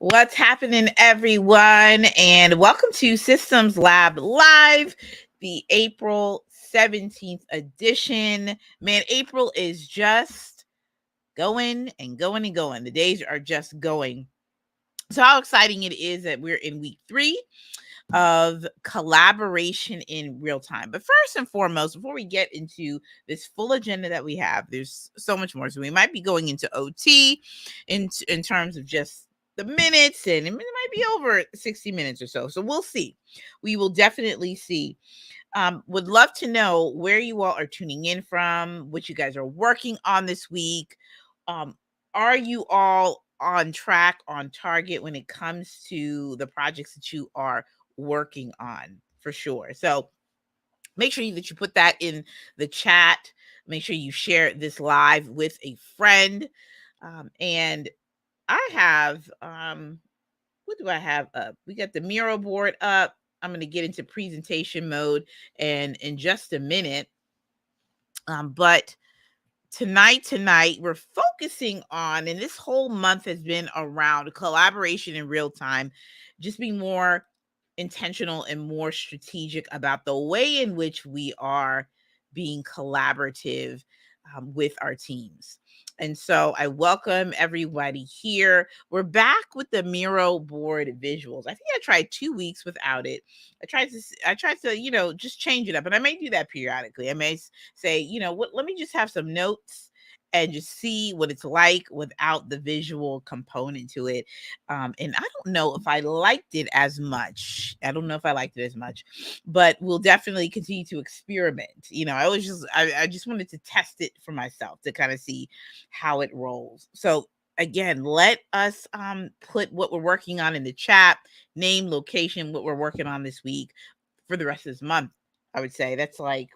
What's happening, everyone? And welcome to Systems Lab Live, the April 17th edition. Man, April is just going and going and going. The days are just going. So, how exciting it is that we're in week 3 of collaboration in real time. But first and foremost, before we get into this full agenda that we have, there's so much more. So we might be going into OT in terms of just the minutes, and it might be over 60 minutes or so. So we'll see. We will definitely see. Would love to know where you all are tuning in from, what you guys are working on this week. Um, are you all on track, on target when it comes to the projects that you are working on? For sure. So make sure that you put that in the chat. Make sure you share this live with a friend. And I have, what do I have up? We got the Miro board up. I'm going to get into presentation mode and in just a minute. But tonight we're focusing on, and this whole month has been around collaboration in real time, just being more intentional and more strategic about the way in which we are being collaborative with our teams. And so I welcome everybody here. We're back with the Miro board visuals. I think I tried 2 weeks without it. I tried to, just change it up, and I may do that periodically. I may say, what, let me just have some notes and just see what it's like without the visual component to it. And I don't know if I liked it as much. But we'll definitely continue to experiment. I just wanted to test it for myself to kind of see how it rolls. So again, let us put what we're working on in the chat, name, location, what we're working on this week for the rest of this month. I would say that's like,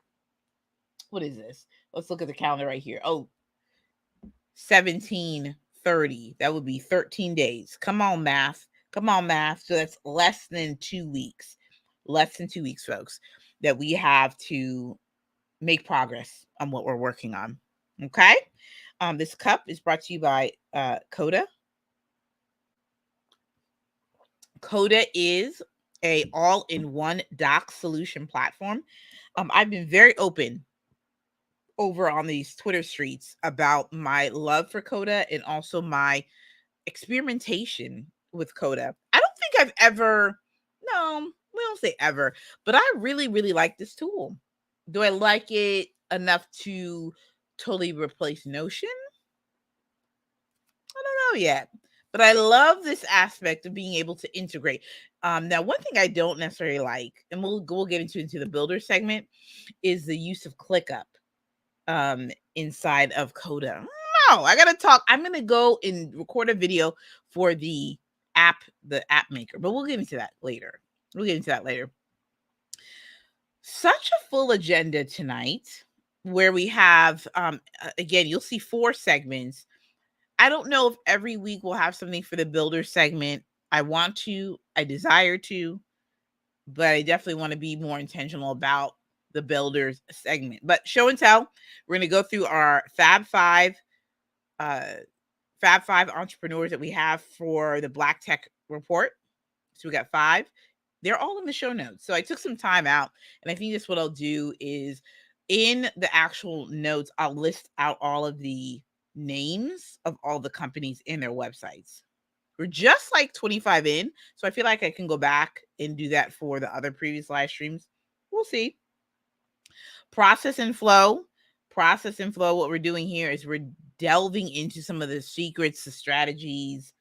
what is this? Let's look at the calendar right here. Oh, 1730. That would be 13 days. Come on, math. Come on, math. So that's less than 2 weeks. Less than 2 weeks, folks, that we have to make progress on what we're working on. Okay. This cup is brought to you by Coda. Coda is a all-in-one doc solution platform. I've been very open over on these Twitter streets about my love for Coda and also my experimentation with Coda. I don't think I've ever, no, we don't say ever, but I really, really like this tool. Do I like it enough to totally replace Notion? I don't know yet. But I love this aspect of being able to integrate. Now, one thing I don't necessarily like, and we'll get into the builder segment, is the use of ClickUp inside of Coda. No, I gotta talk. I'm gonna go and record a video for the app maker, but we'll get into that later. Such a full agenda tonight, where we have again, you'll see 4 segments. I don't know if every week we'll have something for the builder segment. I desire to, but I definitely want to be more intentional about the builders segment. But show and tell, we're going to go through our Fab 5 entrepreneurs that we have for the Black Tech report. So we got 5. They're all in the show notes. So I took some time out, and I think that's what I'll do is in the actual notes, I'll list out all of the names of all the companies in their websites. We're just like 25 in, so I feel like I can go back and do that for the other previous live streams. We'll see. Process and flow. What we're doing here is we're delving into some of the secrets, the strategies,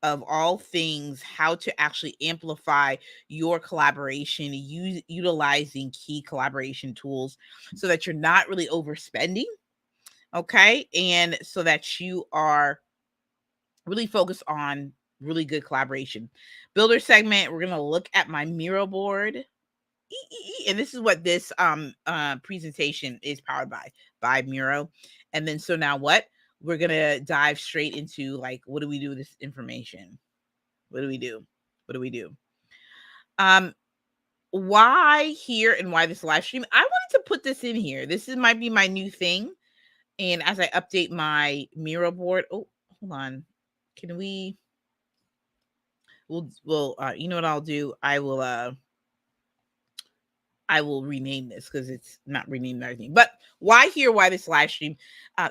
of all things, how to actually amplify your collaboration, utilizing key collaboration tools so that you're not really overspending. Okay. And so that you are really focused on really good collaboration. Builder segment, we're going to look at my Miro board. And this is what this presentation is powered by Miro. And then so now what? We're going to dive straight into like, what do we do with this information? What do we do? Why here and why this live stream? I wanted to put this in here. Might be my new thing. And as I update my Miro board, oh, hold on. Can we we'll you know what I'll do? I will rename this because it's not renamed everything. But why here? Why this live stream?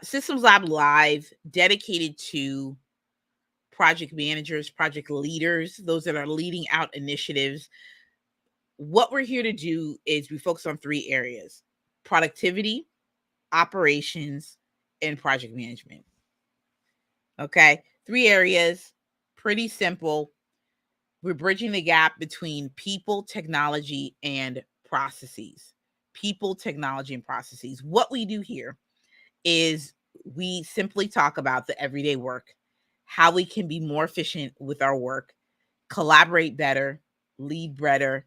Systems Lab Live, dedicated to project managers, project leaders, those that are leading out initiatives. What we're here to do is we focus on 3 areas: productivity, operations, and project management. Okay, 3 areas, pretty simple. We're bridging the gap between people, technology, and processes. People, technology, and processes. What we do here is we simply talk about the everyday work, how we can be more efficient with our work, collaborate better, lead better,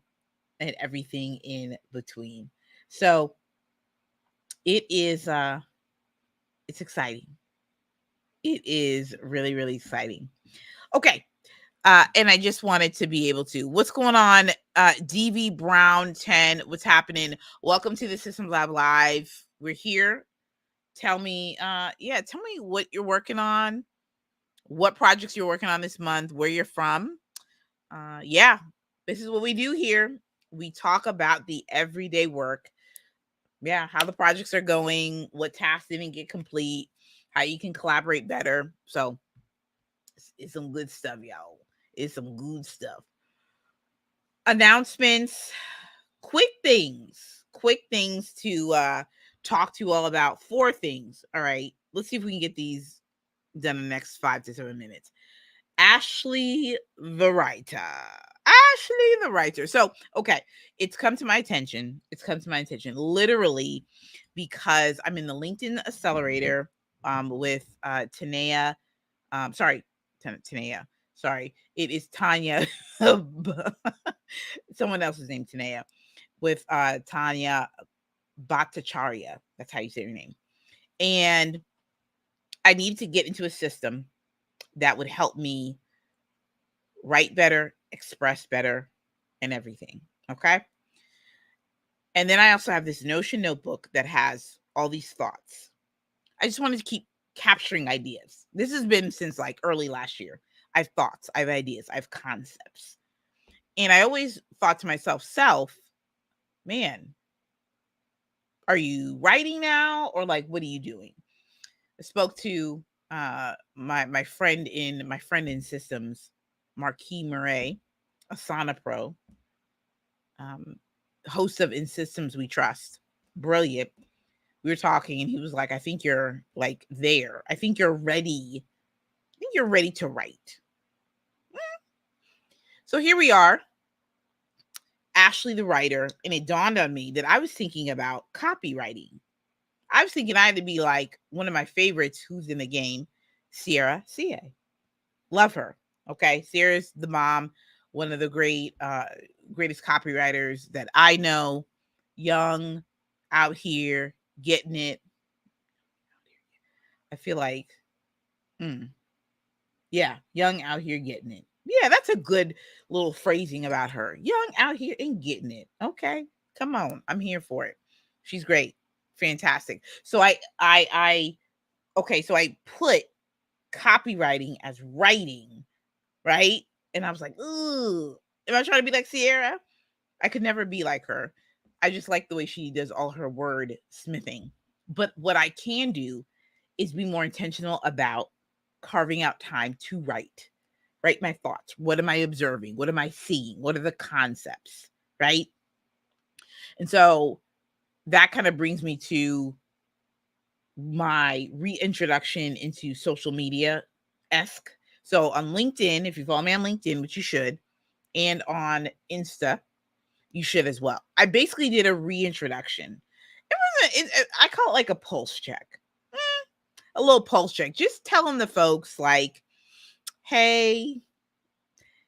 and everything in between. So it's exciting. It is really, really exciting. Okay. And I just wanted to be able to. What's going on? DV Brown 10, what's happening? Welcome to the Systems Lab Live. We're here. Tell me, tell me what you're working on, what projects you're working on this month, where you're from. This is what we do here. We talk about the everyday work. Yeah, how the projects are going, what tasks didn't get complete, how you can collaborate better. So it's some good stuff, y'all. It's some good stuff. Announcements, quick things to talk to you all about. 4 things. All right. Let's see if we can get these done in the next 5 to 7 minutes. Ashley the writer. So, okay, it's come to my attention. Literally because I'm in the LinkedIn Accelerator with Tanea. Tanea. Sorry, it is Tanya. Someone else's name, Tanea, with Tanya Bhattacharya. That's how you say her name. And I need to get into a system that would help me write better, express better, and everything. Okay. And then I also have this Notion notebook that has all these thoughts. I just wanted to keep capturing ideas. This has been since like early last year. I have thoughts, I have ideas, I have concepts. And I always thought to myself, man, are you writing now? Or like, what are you doing? I spoke to my friend in systems, Marquis Murray, Asana Pro, host of In Systems We Trust. Brilliant. We were talking and he was like, I think you're like there. I think you're ready. I think you're ready to write. So here we are, Ashley the writer, and it dawned on me that I was thinking about copywriting. I was thinking I had to be like one of my favorites who's in the game, Sierra CA. Love her. Okay. Sierra's the mom, one of the greatest copywriters that I know, young, out here, getting it. I feel like, young out here getting it. Yeah, that's a good little phrasing about her. Young out here and getting it. Okay. Come on. I'm here for it. She's great. Fantastic. So I put copywriting as writing, right? And I was like, ooh, am I trying to be like Sierra? I could never be like her. I just like the way she does all her word smithing. But what I can do is be more intentional about carving out time to write my thoughts. What am I observing? What am I seeing? What are the concepts? Right. And so that kind of brings me to my reintroduction into social media esque. So on LinkedIn, if you follow me on LinkedIn, which you should, and on Insta, you should as well. I basically did a reintroduction. I call it like a pulse check. A little pulse check. Just telling the folks like, hey,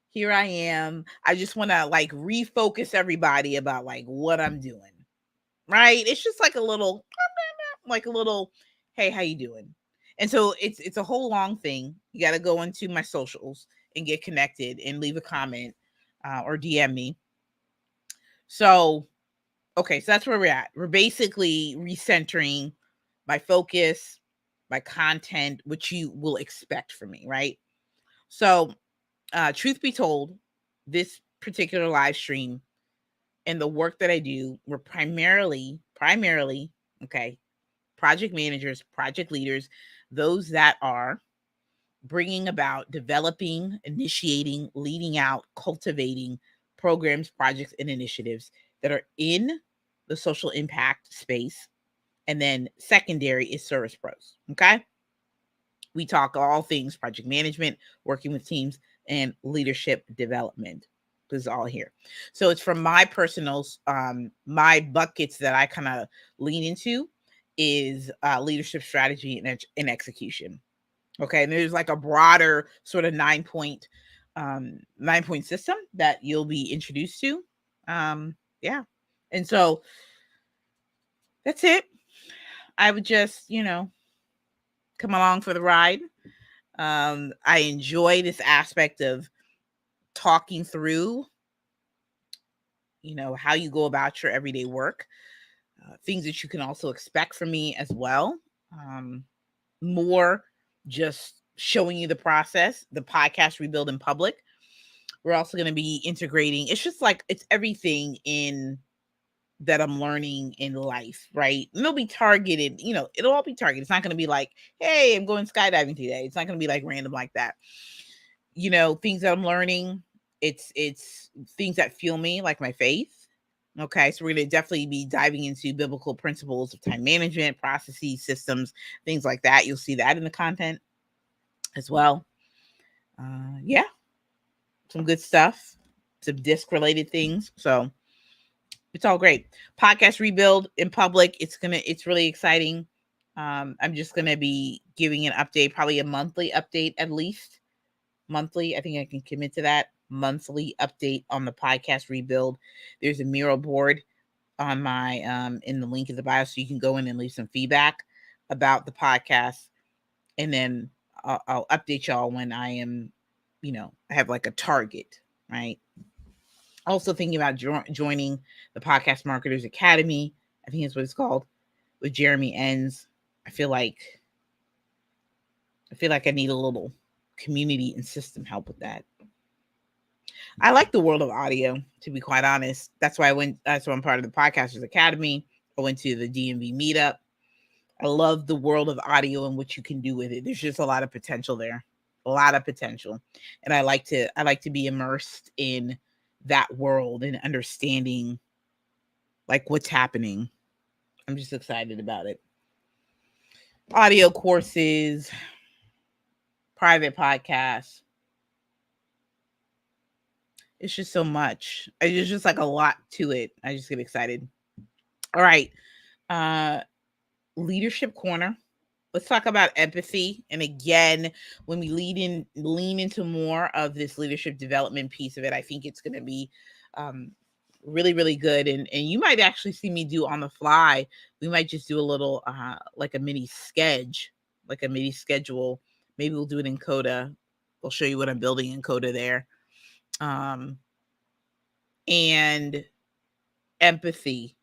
here I am. I just want to like refocus everybody about like what I'm doing. Right? It's just like a little, hey, how you doing? And so it's a whole long thing. You got to go into my socials and get connected and leave a comment or DM me. So, okay, so that's where we're at. We're basically recentering my focus, my content, which you will expect from me, right? So truth be told, this particular live stream and the work that I do, we're primarily, okay, project managers, project leaders, those that are bringing about, developing, initiating, leading out, cultivating programs, projects, and initiatives that are in the social impact space. And then secondary is service pros. Okay. We talk all things project management, working with teams, and leadership development. This is all here. So it's from my personal, my buckets that I kind of lean into is leadership strategy and execution. Okay, and there's like a broader sort of 9 point system that you'll be introduced to. Yeah, and so that's it. I would just, come along for the ride. I enjoy this aspect of talking through, how you go about your everyday work, things that you can also expect from me as well. More just showing you the process, the podcast Rebuild in Public. We're also going to be integrating. It's just like it's everything in that I'm learning in life, right? And it'll be targeted, it'll all be targeted. It's not going to be like, hey, I'm going skydiving today. It's not going to be like random like that. Things that I'm learning, it's things that fuel me, like my faith. Okay, so we're going to definitely be diving into biblical principles of time management, processes, systems, things like that. You'll see that in the content as well. Yeah, some good stuff, some disc related things. So it's all great. Podcast Rebuild in Public. It's really exciting. I'm just gonna be giving an update, probably a monthly update at least. Monthly. I think I can commit to that. Monthly update on the Podcast Rebuild. There's a Miro board on my in the link in the bio, so you can go in and leave some feedback about the podcast, and then I'll update y'all when I am, I have like a target, right? Also thinking about joining the Podcast Marketers Academy. I think that's what it's called, with Jeremy Enns. I feel like I need a little community and system help with that. I like the world of audio, to be quite honest. That's why I'm part of the Podcasters Academy. I went to the DMV meetup. I love the world of audio and what you can do with it. There's just a lot of potential there. A lot of potential. And I like to be immersed in that world and understanding like what's happening. I'm just excited about it. Audio courses, private podcasts. It's just so much. It's just like a lot to it. I just get excited. All right. Leadership corner. Let's talk about empathy. And again, when we lean into more of this leadership development piece of it, I think it's going to be really, really good. And you might actually see me do on the fly. We might just do a little like a mini schedule. Maybe we'll do it in Coda. I'll show you what I'm building in Coda there. And empathy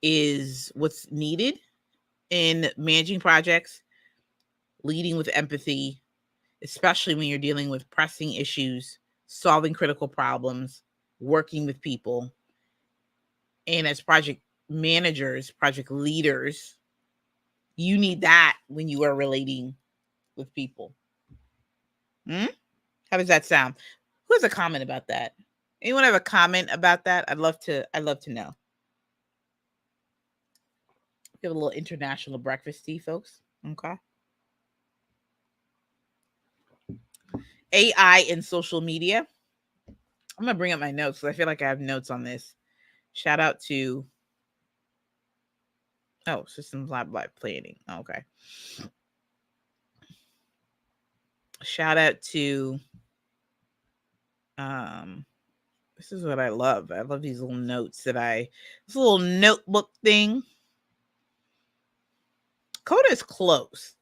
is what's needed in managing projects, leading with empathy, especially when you're dealing with pressing issues, solving critical problems, working with people. And as project managers, project leaders, you need that when you are relating with people. How does that sound? Who has a comment about that? Anyone have a comment about that? I'd love to know. Give a little international breakfast tea, folks. Okay. AI and social media. I'm gonna bring up my notes because I feel like I have notes on this. Shout out to Systems Lab Planning. Okay. Shout out to this is what I love. I love these little notes this little notebook thing. Coda is close.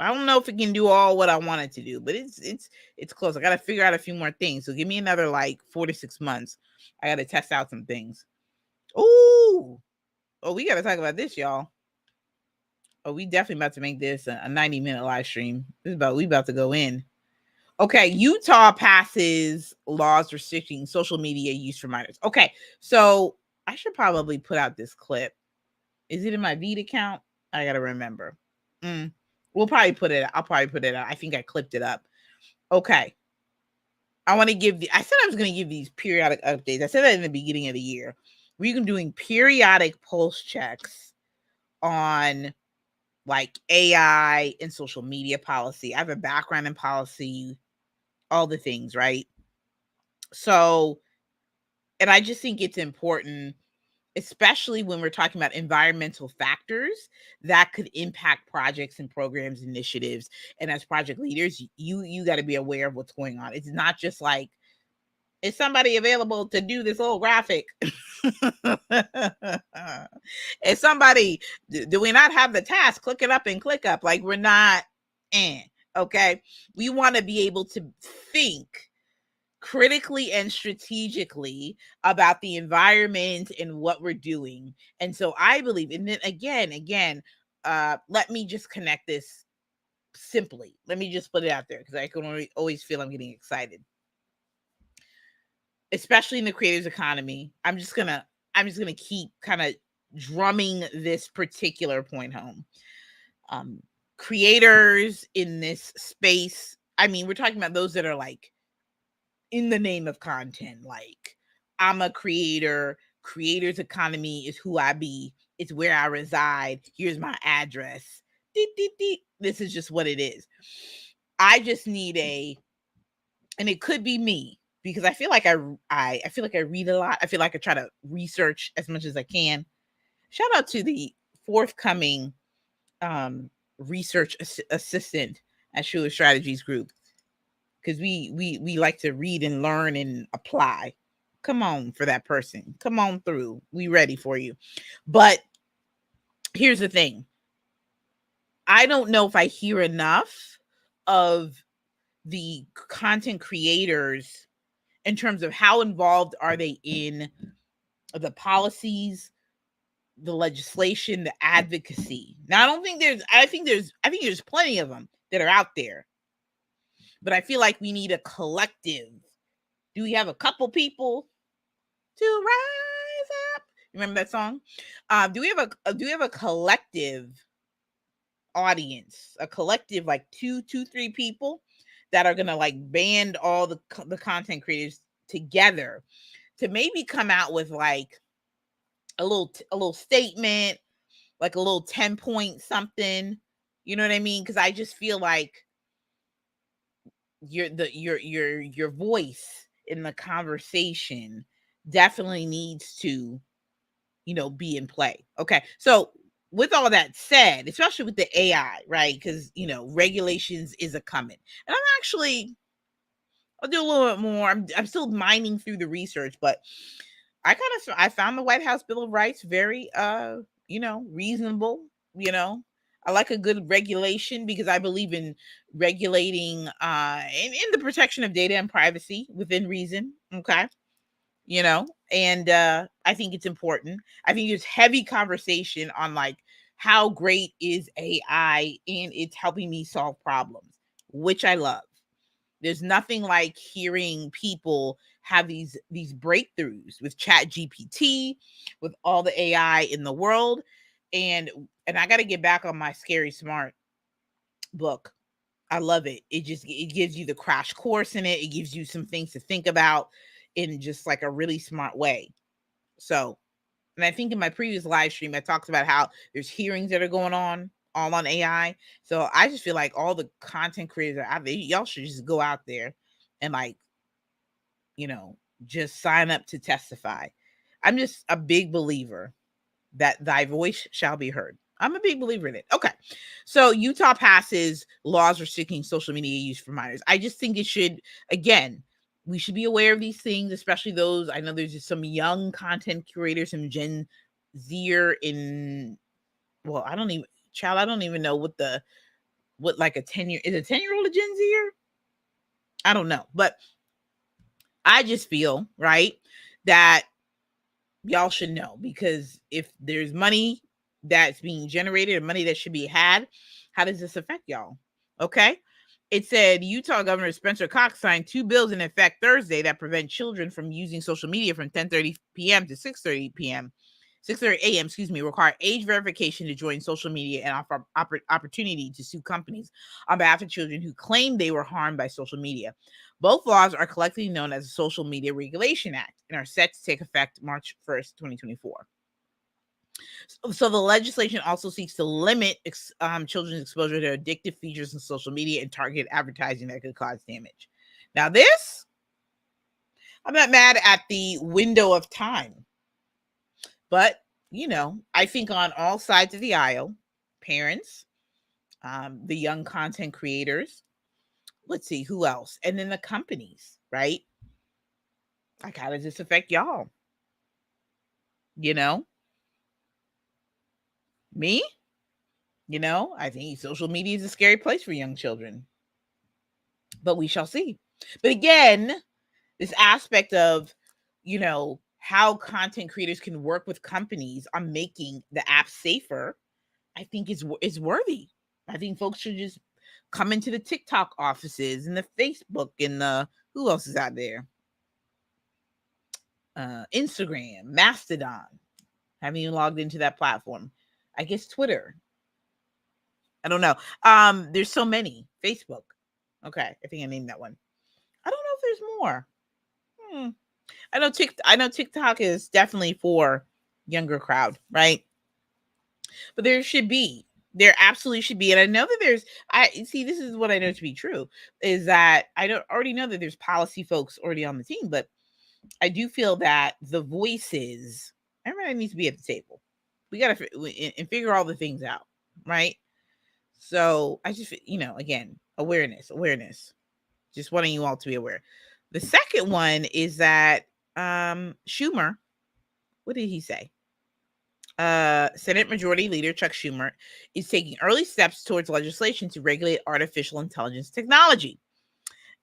I don't know if it can do all what I want it to do, but it's close. I got to figure out a few more things. So give me another like 4 to 6 months. I got to test out some things. Oh, we got to talk about this, y'all. Oh, we definitely about to make this a 90-minute live stream. We about to go in. Okay, Utah passes laws restricting social media use for minors. Okay, so I should probably put out this clip. Is it in my Veed account? I gotta remember. We'll probably put it. I'll probably put it out. I think I clipped it up. Okay. I want to give the. I said I was going to give these periodic updates. I said that in the beginning of the year. We've been doing periodic pulse checks on like AI and social media policy. I have a background in policy, all the things, right? So, and I just think it's important, especially when we're talking about environmental factors that could impact projects and programs, initiatives. And as project leaders, you got to be aware of what's going on. It's not just like, is somebody available to do this little graphic? Is somebody, do we not have the task? Click it up and click up. Like we're not, okay. We want to be able to think critically and strategically about the environment and what we're doing. And so I believe, and then again, let me just connect this simply. Let me just put it out there because I can always feel I'm getting excited. Especially in the creators economy, I'm just gonna keep kind of drumming this particular point home. Creators in this space, I mean, we're talking about those that are like in the name of content, like I'm a creator, creators economy is who I be, it's where I reside, here's my address, this is just what it is. I just need and it could be me, because I feel like I feel like I read a lot. I feel like I try to research as much as I can. Shout out to the forthcoming research assistant at Schuler Strategies Group, because we like to read and learn and apply. Come on for that person. Come on through. We ready for you. But here's the thing. I don't know if I hear enough of the content creators in terms of how involved are they in the policies, the legislation, the advocacy. Now, I think there's plenty of them that are out there, but I feel like we need a collective. Do we have a couple people to rise up? Remember that song? Do we have a collective audience, a collective like two, 3 people that are gonna like band all the content creators together to maybe come out with like a little statement, like a little 10-point something. You know what I mean? Because I just feel like your voice in the conversation definitely needs to, be in play. Okay. So with all that said, especially with the AI, right? Because regulations is a coming. And I'll do a little bit more. I'm still mining through the research, but I found the White House Bill of Rights very reasonable, you know. I like a good regulation because I believe in regulating in the protection of data and privacy within reason. Okay. And I think it's important. I think there's heavy conversation on like how great is AI and it's helping me solve problems, which I love. There's nothing like hearing people have these breakthroughs with Chat GPT, with all the AI in the world. And I got to get back on my Scary Smart book. I love it. It gives you the crash course in it. It gives you some things to think about in just like a really smart way. So, and I think in my previous live stream I talked about how there's hearings that are going on all on AI. So I just feel like all the content creators are out there, y'all should just go out there and like, just sign up to testify. I'm just a big believer that thy voice shall be heard. I'm a big believer in it. Okay. So Utah passes laws restricting social media use for minors. I just think it should, again, we should be aware of these things, especially those. I know there's just some young content curators, some Gen Zer in, well, I don't even know what like a 10-year, is a 10-year-old a Gen Zer? I don't know. But I just feel, right, that y'all should know, because if there's money that's being generated or money that should be had, how does this affect y'all? Okay. it said Utah Governor Spencer Cox signed 2 bills in effect Thursday that prevent children from using social media from 10:30 p.m. to 6:30 p.m. 6:30 a.m. Require age verification to join social media and offer opportunity to sue companies on behalf of children who claim they were harmed by social media. Both laws are collectively known as the Social Media Regulation Act and are set to take effect March 1st, 2024. So the legislation also seeks to limit children's exposure to addictive features in social media and targeted advertising that could cause damage. Now this, I'm not mad at the window of time, but I think on all sides of the aisle, parents, the young content creators, let's see who else, and then the companies, right? Like, how does this affect y'all? Me? I think social media is a scary place for young children, but we shall see. But again, this aspect of, how content creators can work with companies on making the app safer, I think is worthy. I think folks should just come into the TikTok offices and the Facebook and the, who else is out there? Instagram, Mastodon. Haven't even logged into that platform. I guess Twitter. I don't know. There's so many. Facebook. Okay, I think I named that one. I don't know if there's more. I know TikTok is definitely for younger crowd, right? But there absolutely should be. And I know that this is what I know to be true, is that already know that there's policy folks already on the team, but I do feel that the voices, everybody needs to be at the table. We got to and figure all the things out, right? So I just, again, awareness. Just wanting you all to be aware. The second one is that Schumer, what did he say? Senate Majority Leader Chuck Schumer is taking early steps towards legislation to regulate artificial intelligence technology.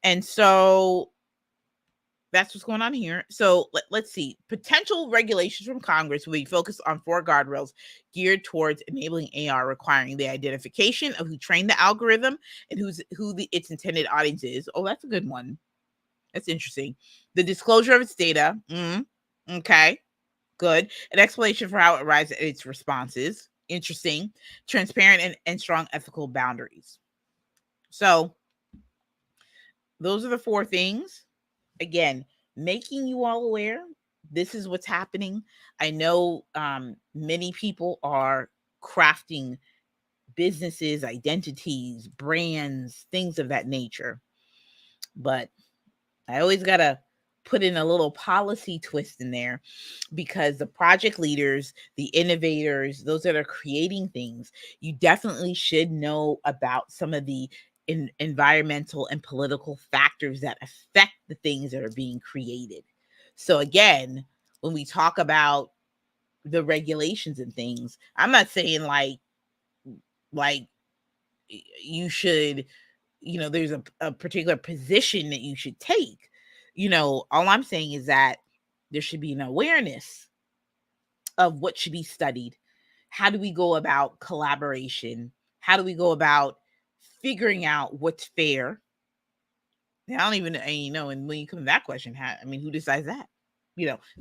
And so that's what's going on here. So let's see. Potential regulations from Congress will be focused on 4 guardrails geared towards enabling AR, requiring the identification of who trained the algorithm and its intended audience is. Oh, that's a good one. That's interesting. The disclosure of its data. Okay. Good. An explanation for how it arrives at its responses. Interesting. Transparent and strong ethical boundaries. So those are the 4 things. Again, making you all aware, this is what's happening. I know many people are crafting businesses, identities, brands, things of that nature. But I always got to put in a little policy twist in there, because the project leaders, the innovators, those that are creating things, you definitely should know about some of the environmental and political factors that affect the things that are being created. So again, when we talk about the regulations and things, I'm not saying like you should, there's a particular position that you should take. All I'm saying is that there should be an awareness of what should be studied. How do we go about collaboration? How do we go about figuring out what's fair? I don't even, and when you come to that question, who decides that?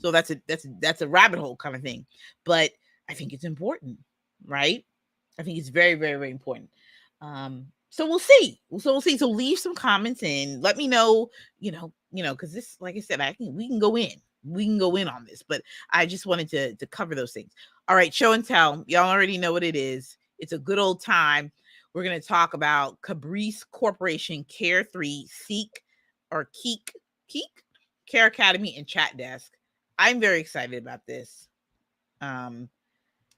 So that's a rabbit hole kind of thing. But I think it's important, right? I think it's very, very, very important. So we'll see. So leave some comments and let me know, because this, like I said, we can go in on this, but I just wanted to cover those things. All right, show and tell. Y'all already know what it is. It's a good old time. We're going to talk about Cabrice Corporation, Care 3, Keek, Care Academy, and Chat Desk. I'm very excited about this. I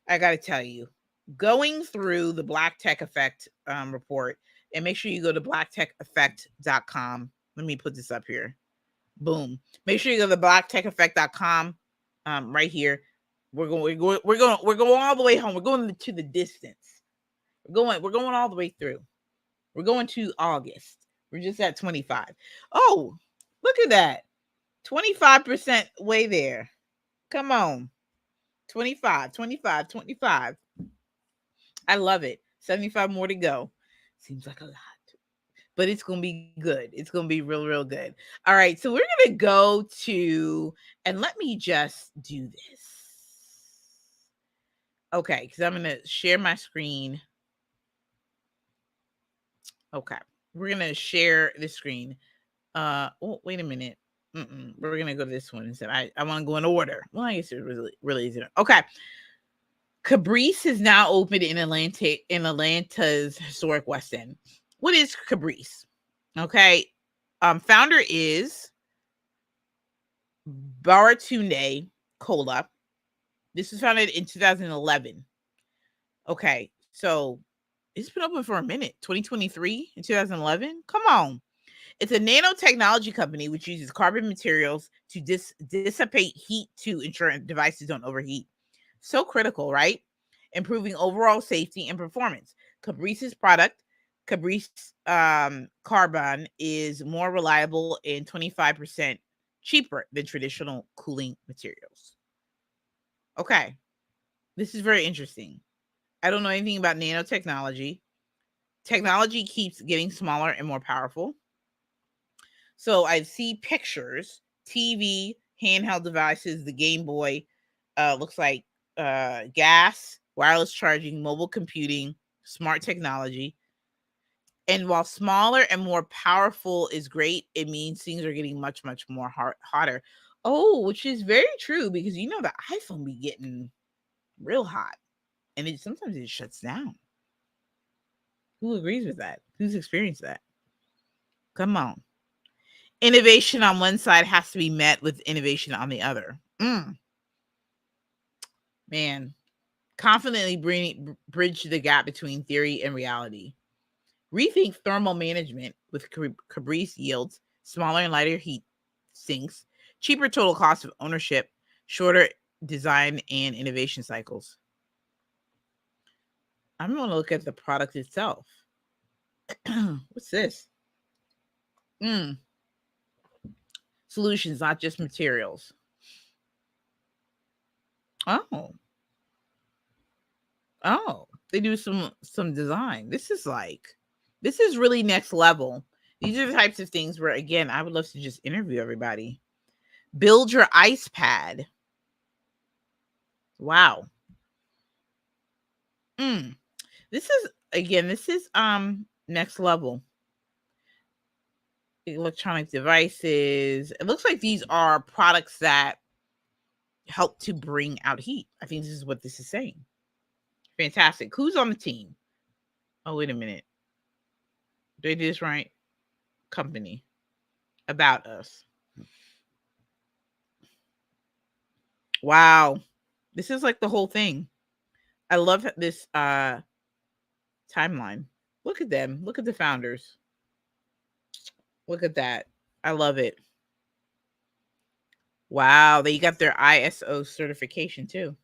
got to tell you, going through the Black Tech Effect report, and make sure you go to blacktecheffect.com. Let me put this up here. Boom. Make sure you go to blacktecheffect.com right here. We're going all the way home. We're going to the distance. We're going all the way through. We're going to August. We're just at 25. Oh, look at that. 25% way there. Come on. 25. I love it. 75 more to go. Seems like a lot. but it's going to be good. It's going to be real, real good. All right. So we're going to go to, and let me just do this. Okay. Because I'm going to share my screen. Okay. We're going to share the screen. Oh, wait a minute. We're going to go to this one instead. I want to go in order. Well, I guess it really easy. Okay. Cabri's is now open in Atlanta's historic West End. What is Cabri's? Okay. Founder is Baratunde Cola. This was founded in 2011. Okay. So it's been open for a minute. 2023 and 2011. Come on. It's a nanotechnology company which uses carbon materials to dissipate heat to ensure devices don't overheat. So critical, right? Improving overall safety and performance. Cabri's product, Cabri's Carbon, is more reliable and 25% cheaper than traditional cooling materials. Okay, this is very interesting. I don't know anything about nanotechnology. Technology keeps getting smaller and more powerful. So I see pictures, TV, handheld devices, the Game Boy, looks like gas, wireless charging, mobile computing, smart technology. And while smaller and more powerful is great, it means things are getting much, much more hotter. Oh, which is very true because you know the iPhone be getting real hot, and sometimes it shuts down. Who agrees with that? Who's experienced that? Come on. Innovation on one side has to be met with innovation on the other. Man, confidently bridge the gap between theory and reality. Rethink thermal management with Cabri's yields, smaller and lighter heat sinks, cheaper total cost of ownership, shorter design and innovation cycles. I'm going to look at the product itself. What's this? Solutions, not just materials. Oh, they do some design. This is really next level. These are the types of things where, again, I would love to just interview everybody. Build your ice pad. Wow. This is next level. Electronic devices. It looks like these are products that help to bring out heat. I think this is what this is saying. Fantastic. Who's on the team? Oh, wait a minute. Did I do this right? Company. About us. Wow. This is like the whole thing. I love this timeline. Look at them. Look at the founders. Look at that. I love it. Wow. They got their ISO certification too.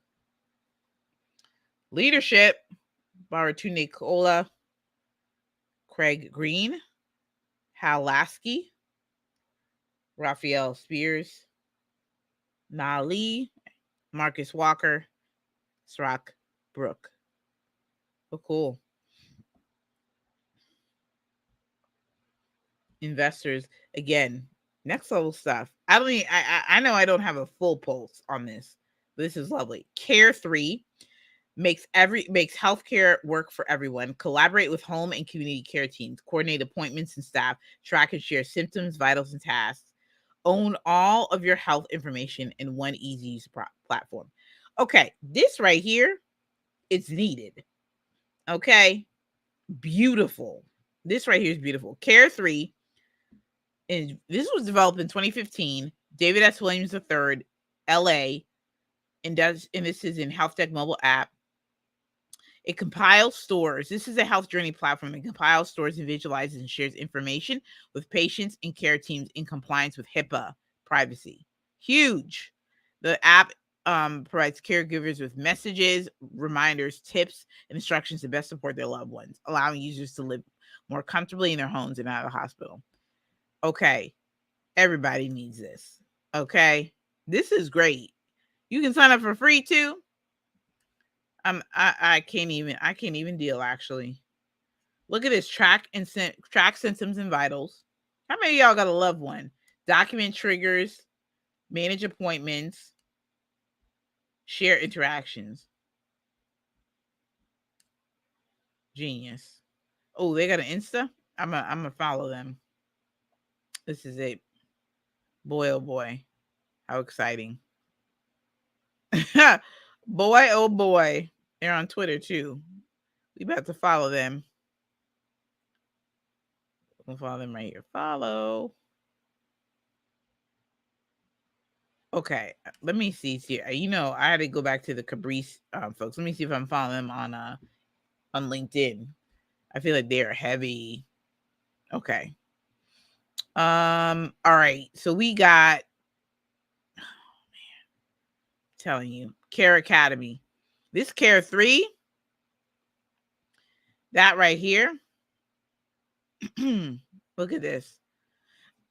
Leadership. Baratunde Cola. Craig Green. Hal Lasky. Raphael Spears. Na Lee. Marcus Walker. Srock Brook. Oh, cool. Investors, again, next level stuff. I know I don't have a full pulse on this, but this is lovely. Care 3 makes healthcare work for everyone. Collaborate with home and community care teams. Coordinate appointments and staff. Track and share symptoms, vitals, and tasks. Own all of your health information in one easy use platform. Okay, this right here, it's needed. Okay, beautiful. This right here is beautiful. Care 3. And this was developed in 2015. David S. Williams III, LA, and this is in Health Tech mobile app. It compiles, stores. This is a health journey platform. It compiles, stores, and visualizes and shares information with patients and care teams in compliance with HIPAA privacy. Huge. The app provides caregivers with messages, reminders, tips, and instructions to best support their loved ones, allowing users to live more comfortably in their homes and out of the hospital. Okay. Everybody needs this. Okay. This is great. You can sign up for free too. I can't even deal actually. Look at this. Track symptoms and vitals. How many of y'all got a loved one? Document triggers, manage appointments, share interactions. Genius. Oh, they got an Insta? I'm gonna follow them. This is it. Boy, oh boy. How exciting. Boy, oh boy. They're on Twitter too. We about to follow them. We'll follow them right here. Follow. Okay, let me see here. You know, I had to go back to the Cabrice folks. Let me see if I'm following them on LinkedIn. I feel like they're heavy. Okay. All right. So we got, oh man, I'm telling you, Care Academy. This Care 3, that right here. Look at this.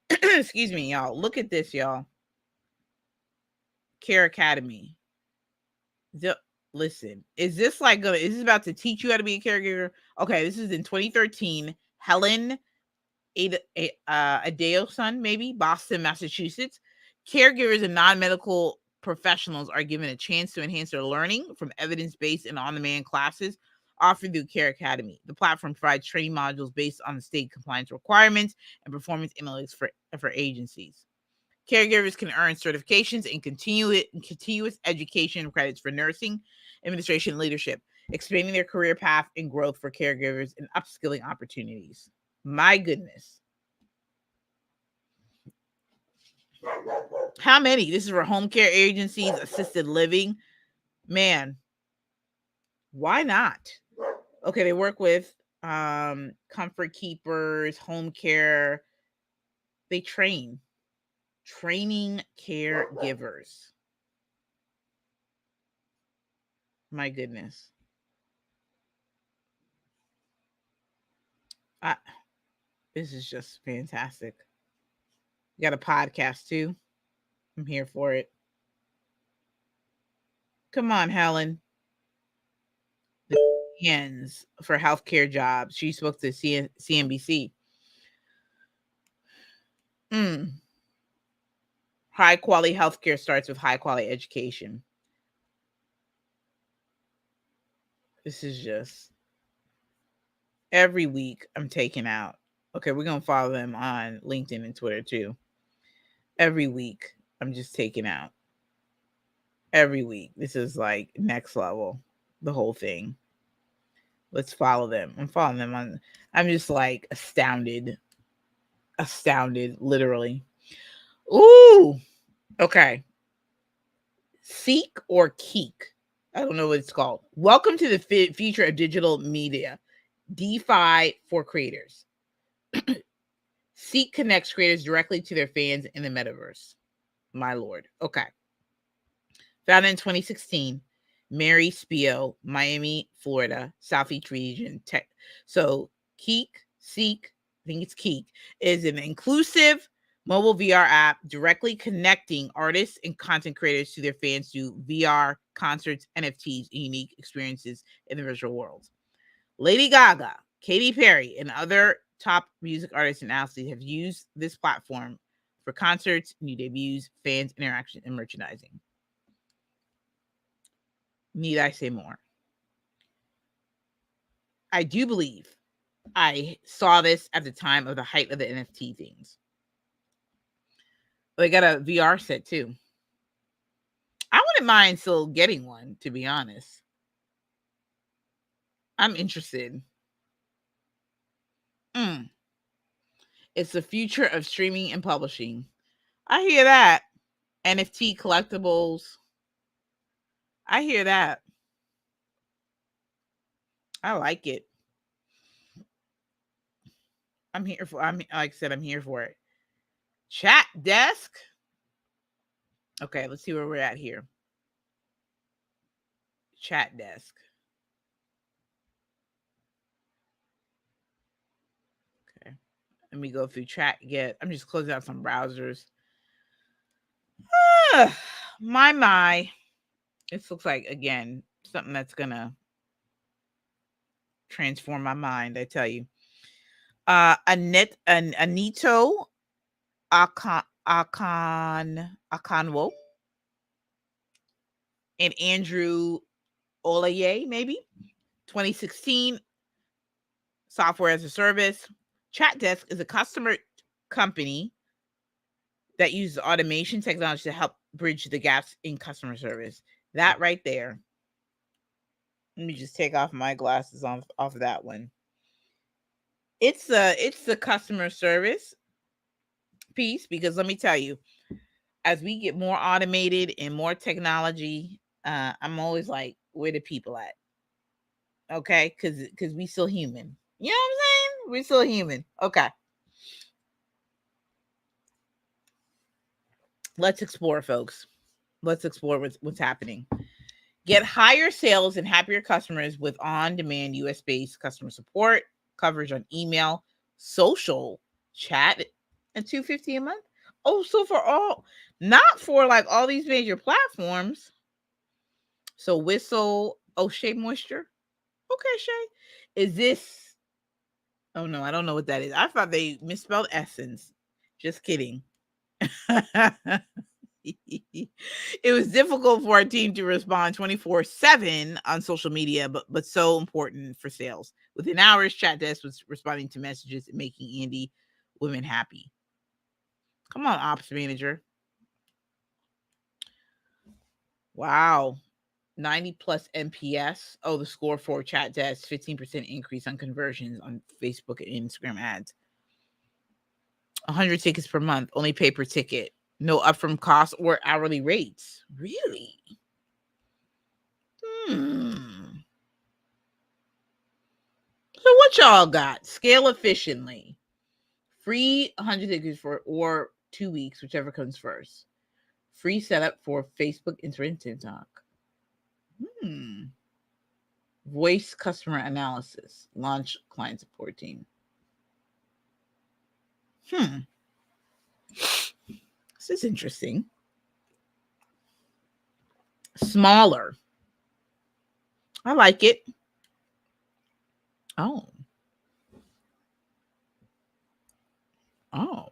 Excuse me, y'all. Look at this, y'all. Care Academy. Listen, is this about to teach you how to be a caregiver? Okay, this is in 2013. Helen Adeosun, maybe, Boston, Massachusetts. Caregivers and non-medical professionals are given a chance to enhance their learning from evidence-based and on-demand classes offered through Care Academy. The platform provides training modules based on the state compliance requirements and performance analytics for agencies. Caregivers can earn certifications and continuous education credits for nursing, administration, and leadership, expanding their career path and growth for caregivers and upskilling opportunities. My goodness. How many? This is for home care agencies, assisted living. Man, why not? Okay, they work with comfort keepers, home care. They training caregivers. My goodness. This is just fantastic. You got a podcast too. I'm here for it. Come on, Helen. The ends for healthcare jobs. She spoke to CNBC. High quality healthcare starts with high quality education. This is just every week I'm taking out. Okay, we're going to follow them on LinkedIn and Twitter too. Every week I'm just taking out. Every week. This is like next level, the whole thing. Let's follow them. I'm following them on. I'm just like astounded, literally. Ooh, okay. Seek or Keek. I don't know what it's called. Welcome to the future of digital media. DeFi for creators. Seek connects creators directly to their fans in the metaverse. My lord. Okay. Founded in 2016. Mary Spio, Miami, Florida, Southeast region. Tech. So Seek, I think it's Keek, is an inclusive mobile VR app directly connecting artists and content creators to their fans through VR, concerts, NFTs, and unique experiences in the virtual world. Lady Gaga, Katy Perry, and other top music artists and athletes have used this platform for concerts, new debuts, fans, interaction, and merchandising. Need I say more? I do believe I saw this at the time of the height of the NFT things. They got a VR set too. I wouldn't mind still getting one, to be honest. I'm interested. It's the future of streaming and publishing. I hear that. NFT collectibles. I hear that. I like it. I'm like I said, I'm here for it. Chat desk. Okay, let's see where we're at here. Chat desk. Okay. Let me go through chat. I'm just closing out some browsers. My. This looks like, again, something that's gonna transform my mind, I tell you. Anito Akanwo and Andrew Olaye, maybe 2016. Software as a service. ChatDesk is a customer company that uses automation technology to help bridge the gaps in customer service. That right there. Let me just take off my glasses off of that one. It's the customer service piece, because let me tell you, as we get more automated and more technology, I'm always like, where the people at? Okay, because we still human. You know what I'm saying? We're still human. Okay. Let's explore, folks. Let's explore what's happening. Get higher sales and happier customers with on-demand US-based customer support, coverage on email, social, chat, and $250 a month. Oh, so for all, not for like all these major platforms. So Whistle, oh, Shea Moisture. Okay, Shay. Is this? Oh no, I don't know what that is. I thought they misspelled Essence. Just kidding. It was difficult for our team to respond 24/7 on social media, but so important for sales. Within hours, Chat Desk was responding to messages and making Andy women happy. Come on, ops manager. Wow. 90 plus NPS. Oh, the score for Chat Desk, 15% increase on conversions on Facebook and Instagram ads. 100 tickets per month, only pay per ticket. No upfront costs or hourly rates. Really? Hmm. So what y'all got? Scale efficiently. Free 100 tickets for or 2 weeks, whichever comes first. Free setup for Facebook, Instagram, and TikTok. Voice customer analysis. Launch client support team. This is interesting. Smaller. I like it. Oh. Oh.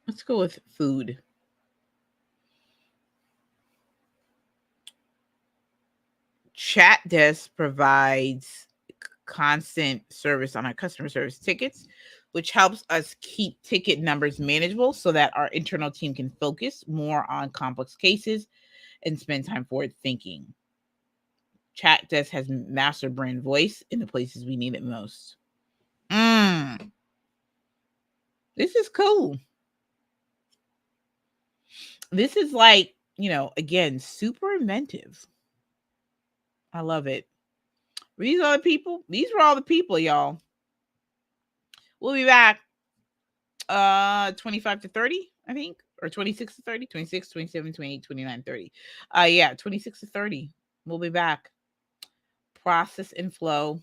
Let's go with food. Chat Desk provides constant service on our customer service tickets, which helps us keep ticket numbers manageable so that our internal team can focus more on complex cases and spend time forward thinking. Chat Desk has master brand voice in the places we need it most. This is cool. This is like, again, super inventive. I love it. These are the people. These were all the people, y'all. We'll be back 25 to 30, I think, or 26 to 30, 26, 27, 28, 29, 30. Yeah, 26 to 30. We'll be back. Process and flow.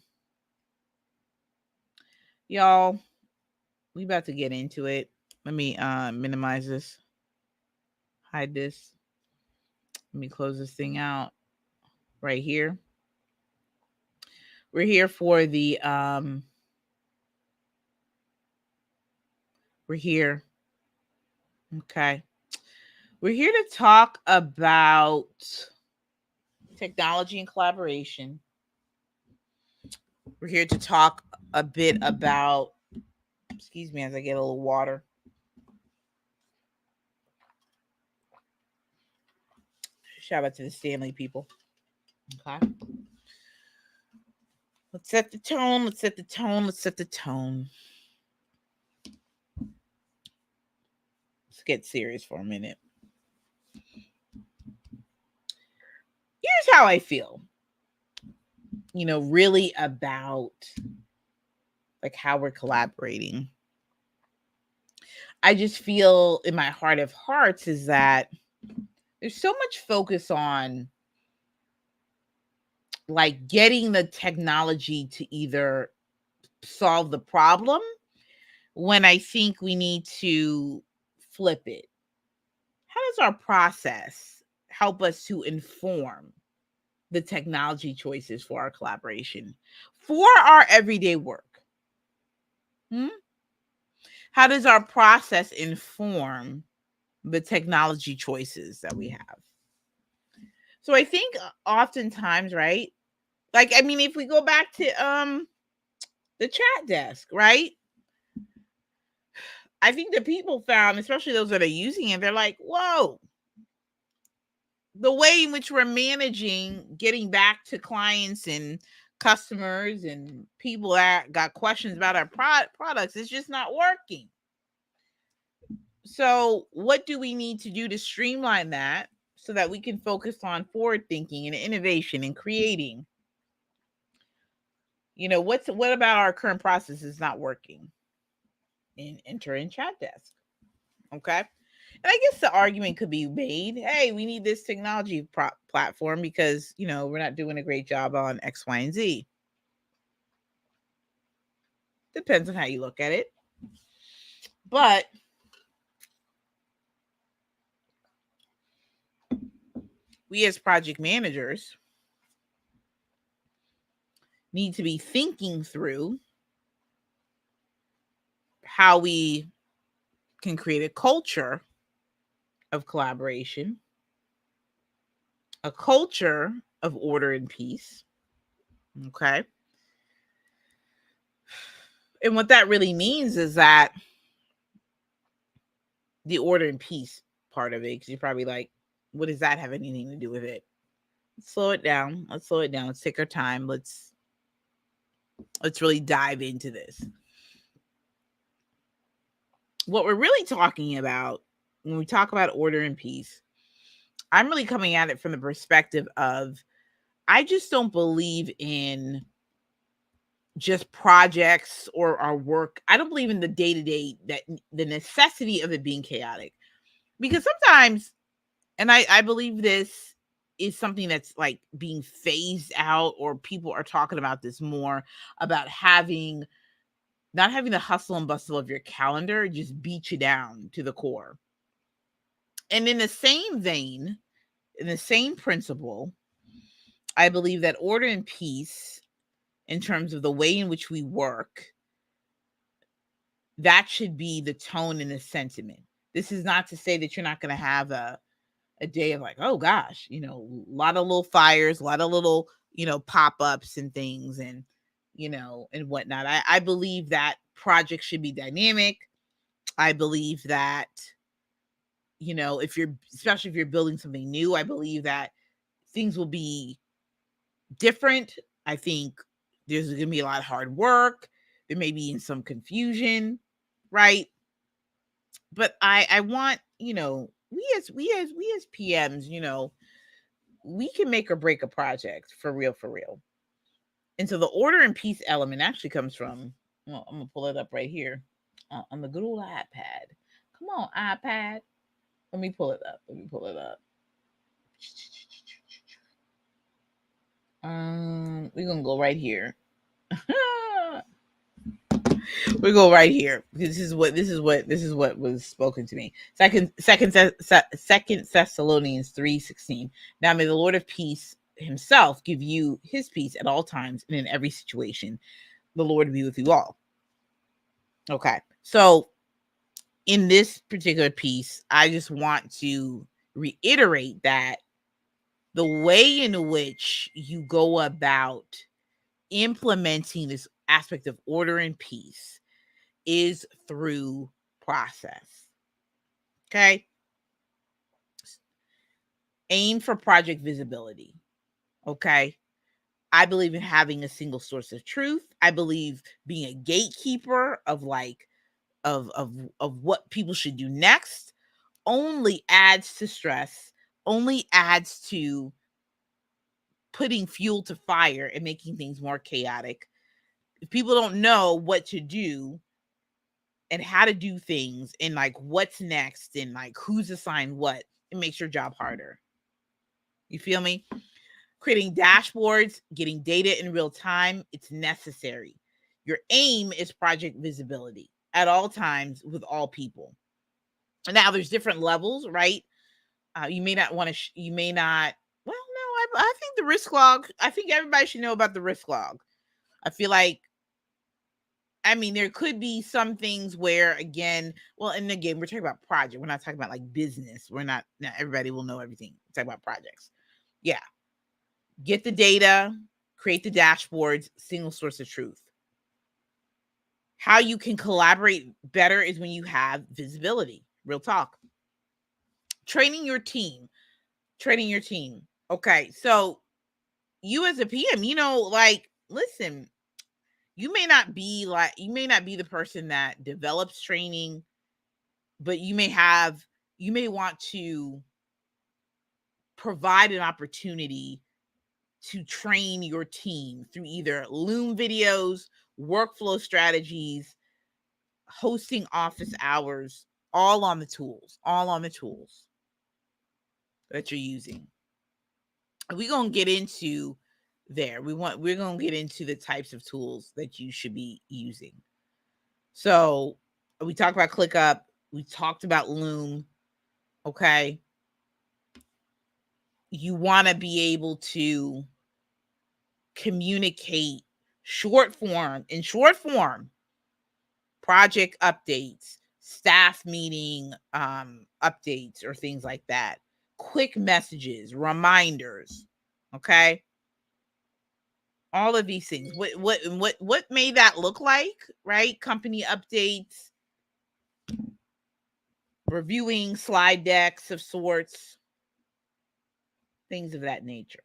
Y'all, we about to get into it. Let me minimize this. Hide this. Let me close this thing out right here. We're here for the we're here. Okay. We're here to talk about technology and collaboration. We're here to talk a bit about, excuse me as I get a little water. Shout out to the Stanley people. Okay. Let's set the tone. Let's set the tone. Let's set the tone. Let's get serious for a minute. Here's how I feel. Really about like how we're collaborating. I just feel in my heart of hearts is that there's so much focus on like getting the technology to either solve the problem, when I think we need to flip it. How does our process help us to inform the technology choices for our collaboration, for our everyday work? Hmm? How does our process inform the technology choices that we have? So I think oftentimes, right? Like, I mean, if we go back to the chat desk, right? I think the people found, especially those that are using it, they're like, whoa, the way in which we're managing getting back to clients and customers and people that got questions about our products is just not working. So, what do we need to do to streamline that so that we can focus on forward thinking and innovation and creating? What about our current process is not working? And enter in chat desk. Okay. And I guess the argument could be made, hey, we need this technology platform because, we're not doing a great job on X, Y, and Z. Depends on how you look at it. But we as project managers need to be thinking through how we can create a culture of collaboration, a culture of order and peace. Okay. And what that really means is that the order and peace part of it, because you're probably like, what does that have anything to do with it? Slow it down. Let's slow it down. Let's take our time. Let's really dive into this. What we're really talking about when we talk about order and peace, I'm really coming at it from the perspective of, I just don't believe in just projects or our work. I don't believe in the day-to-day, that the necessity of it being chaotic. Because sometimes, and I believe this is something that's like being phased out, or people are talking about this more, about not having the hustle and bustle of your calendar just beat you down to the core. And in the same vein, in the same principle, I believe that order and peace, in terms of the way in which we work, that should be the tone and the sentiment. This is not to say that you're not going to have a day of like, oh gosh, a lot of little fires, a lot of little, pop-ups and things, and and whatnot. I believe that projects should be dynamic. I believe that, especially if you're building something new, I believe that things will be different. I think there's going to be a lot of hard work. There may be some confusion, right? But I want, we as PMs, we can make or break a project for real, for real. And so the order and peace element actually comes from, well, I'm gonna pull it up right here on the good old iPad. Come on, iPad. Let me pull it up. We're gonna go right here. We go right here. This is what was spoken to me. Second Thessalonians 3:16. Now may the Lord of peace himself give you his peace at all times and in every situation. The Lord be with you all. Okay. So in this particular piece, I just want to reiterate that the way in which you go about implementing this aspect of order and peace is through process. Okay. Aim for project visibility. Okay. I believe in having a single source of truth. I believe being a gatekeeper of what people should do next only adds to stress, only adds to putting fuel to fire and making things more chaotic. If people don't know what to do and how to do things and like what's next and like who's assigned what, it makes your job harder. You feel me? Creating dashboards, getting data in real time, it's necessary. Your aim is project visibility at all times with all people. And now there's different levels, right, You may not want to. You may not. Well, no. I think the risk log. I think everybody should know about the risk log. I feel like. I mean, there could be some things where, again, well, and again, we're talking about project. We're not talking about like business. We're not. Not everybody will know everything. We're talking about projects. Yeah. Get the data. Create the dashboards. Single source of truth. How you can collaborate better is when you have visibility. Real talk. Training your team. Training your team. Okay, so you as a PM, like, listen, you may not be the person that develops training, but you may want to provide an opportunity to train your team through either Loom videos, workflow strategies, hosting office hours, all on the tools that you're using. We're going to get into there. We're going to get into the types of tools that you should be using. So we talked about ClickUp. We talked about Loom. Okay. You want to be able to communicate in short form, project updates, staff meeting updates, or things like that. Quick messages, reminders. Okay. All of these things. What may that look like, right? Company updates, reviewing slide decks of sorts, things of that nature.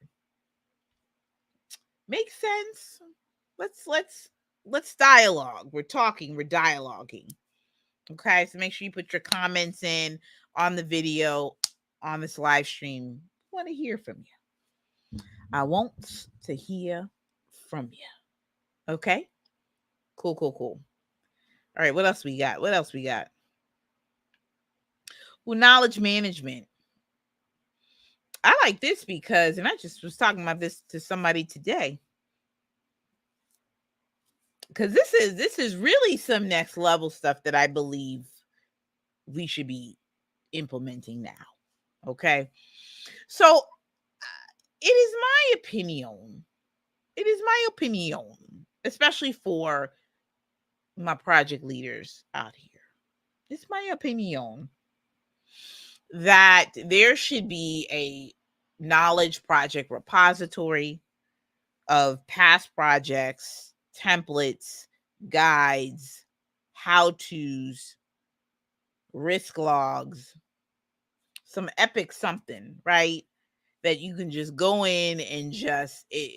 Makes sense? Let's dialogue. We're dialoguing. Okay, so make sure you put your comments in on the video, on this live stream. I want to hear from you. I want to hear from you. Okay? Cool. All right, what else we got? Well, knowledge management. I like this because, and I just was talking about this to somebody today, because this is really some next level stuff that I believe we should be implementing now. Okay, so it is my opinion. Especially for my project leaders out here. It's my opinion that there should be a knowledge project repository of past projects, templates, guides, how-tos, risk logs, some epic something, right? That you can just go in and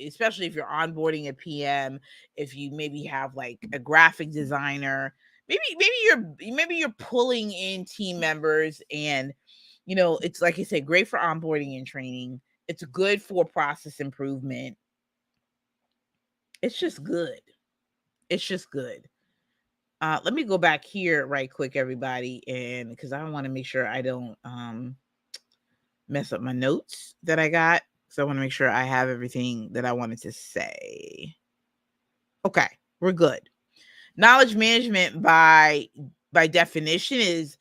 especially if you're onboarding a PM, if you maybe have like a graphic designer, maybe you're pulling in team members, and it's like I said, great for onboarding and training. It's good for process improvement. It's just good. Let me go back here right quick, everybody, and because I want to make sure I don't mess up my notes that I got. So I want to make sure I have everything that I wanted to say. Okay, we're good. Knowledge management by definition is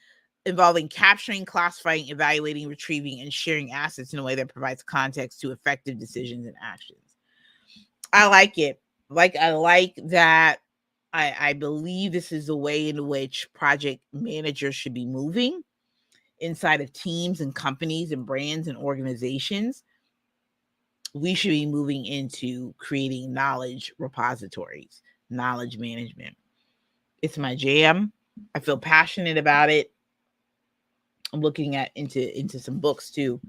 involving capturing, classifying, evaluating, retrieving, and sharing assets in a way that provides context to effective decisions and actions. I like it. I like that. I believe this is the way in which project managers should be moving inside of teams and companies and brands and organizations. We should be moving into creating knowledge repositories, knowledge management. It's my jam. I feel passionate about it. I'm looking into some books too,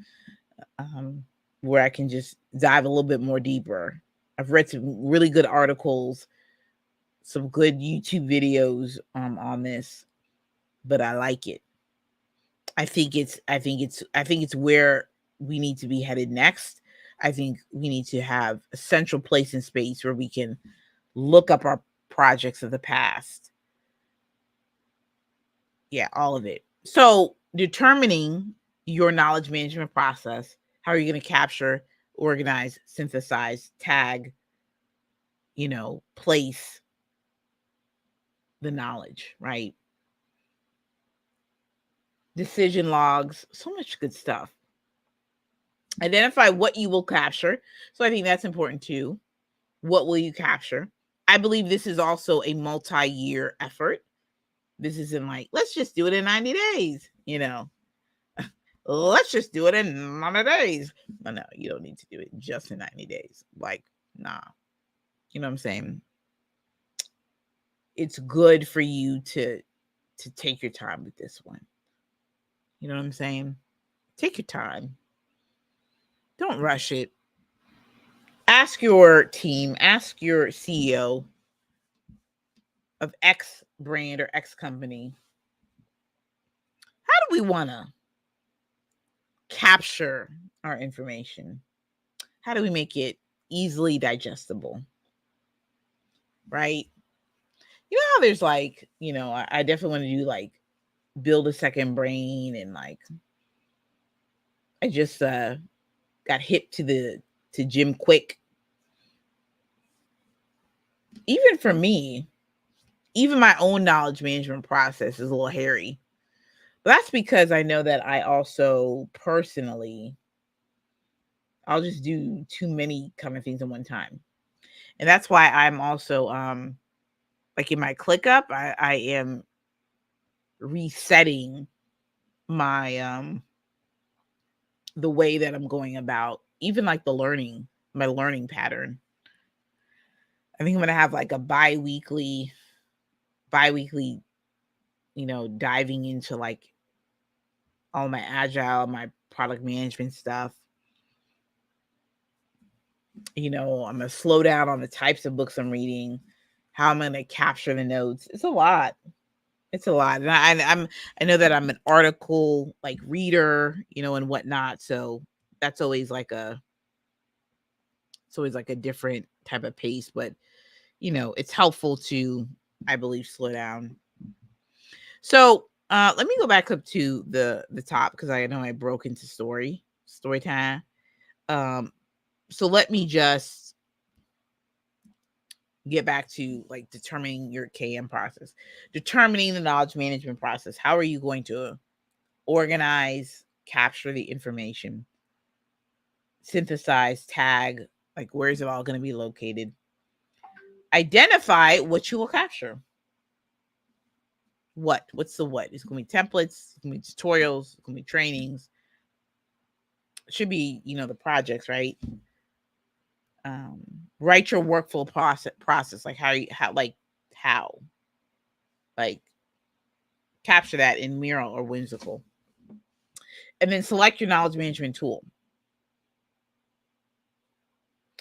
where I can just dive a little bit more deeper. I've read some really good articles, some good YouTube videos on this, but I like it. I think it's where we need to be headed next. I think we need to have a central place in space where we can look up our projects of the past. Yeah, all of it. So determining your knowledge management process, how are you going to capture, organize, synthesize, tag, place the knowledge, right? Decision logs, so much good stuff. Identify what you will capture. So I think that's important too. What will you capture? I believe this is also a multi-year effort. This isn't like, let's just do it in 90 days, let's just do it in 90 days. No, you don't need to do it just in 90 days. Like, nah. You know what I'm saying? It's good for you to take your time with this one. You know what I'm saying? Take your time. Don't rush it. Ask your team, ask your CEO of X brand or X company, how do we want to capture our information? How do we make it easily digestible? Right? You know how there's like, I definitely want to do like build a second brain, and like I just got hip to Jim Quick. Even for me, even my own knowledge management process is a little hairy. But that's because I know that I also personally, I'll just do too many kind of things at one time. And that's why I'm also like in my ClickUp, I am resetting my the way that I'm going about even like my learning pattern. I think I'm gonna have like a bi-weekly, diving into like all my agile, my product management stuff. I'm gonna slow down on the types of books I'm reading, how I'm gonna capture the notes. It's a lot. It's a lot. And I know that I'm an article like reader, and whatnot. So that's always like it's always like a different type of pace, but it's helpful to, I believe, slow down. So let me go back up to the top, because I know I broke into story time. So let me just get back to like determining your KM process, determining the knowledge management process. How are you going to organize, capture the information, synthesize, tag, like where is it all going to be located? Identify what you will capture. What's the what? It's going to be templates, it's going to be tutorials, it's going to be trainings. It should be, the projects, right? Write your workflow process, like how like capture that in Miro or Whimsical. And then select your knowledge management tool.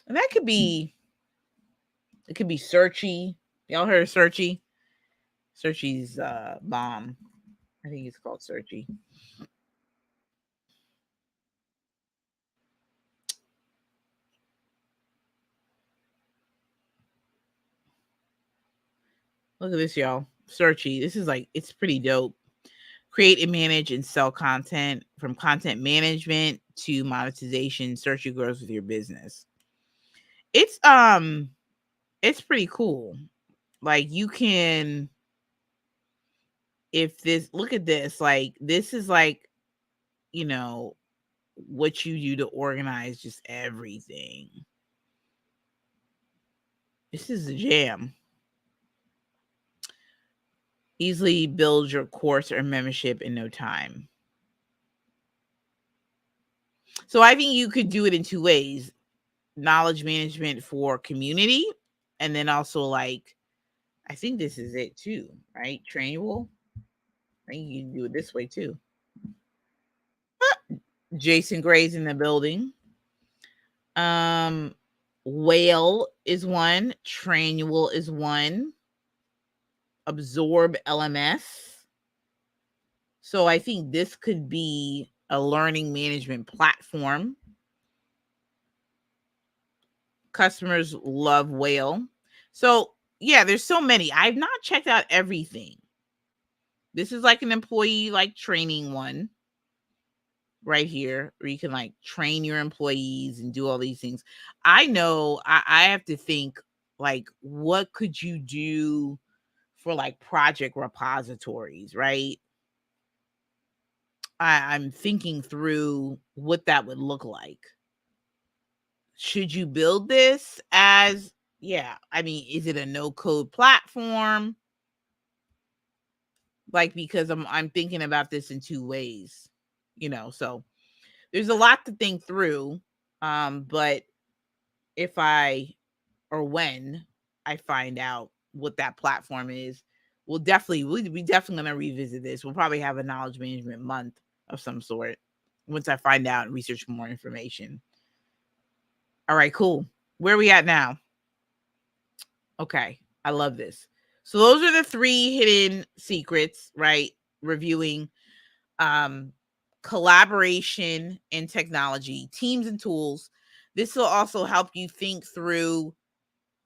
And that could be, it could be Searchy. Y'all heard of Searchy? Searchy's bomb. I think it's called Searchy. Look at this, y'all. Searchy. This is like, it's pretty dope. Create and manage and sell content, from content management to monetization. Searchy grows with your business. It's pretty cool. Like you can, if this, look at this, like this is like, what you do to organize just everything. This is a jam. Easily build your course or membership in no time. So I think you could do it in two ways. Knowledge management for community, and then also like, I think this is it too, right? Trainual. I think you can do it this way too. Jason Gray's in the building. Whale is one. Trainual is one. Absorb LMS. So I think this could be a learning management platform. Customers love Whale. So yeah, there's so many. I've not checked out everything. This is like an employee like training one right here, where you can like train your employees and do all these things. I know I have to think like, what could you do for like project repositories, right? I'm thinking through what that would look like. Should you build this as, I mean, is it a no code platform? Like, because I'm thinking about this in two ways, so there's a lot to think through. But if I or when I find out what that platform is, we definitely gonna revisit this. We'll probably have a knowledge management month of some sort once I find out and research more information. All right, cool. Where are we at now? Okay, I love this. So those are the 3 hidden secrets, right? Reviewing collaboration and technology, teams and tools. This will also help you think through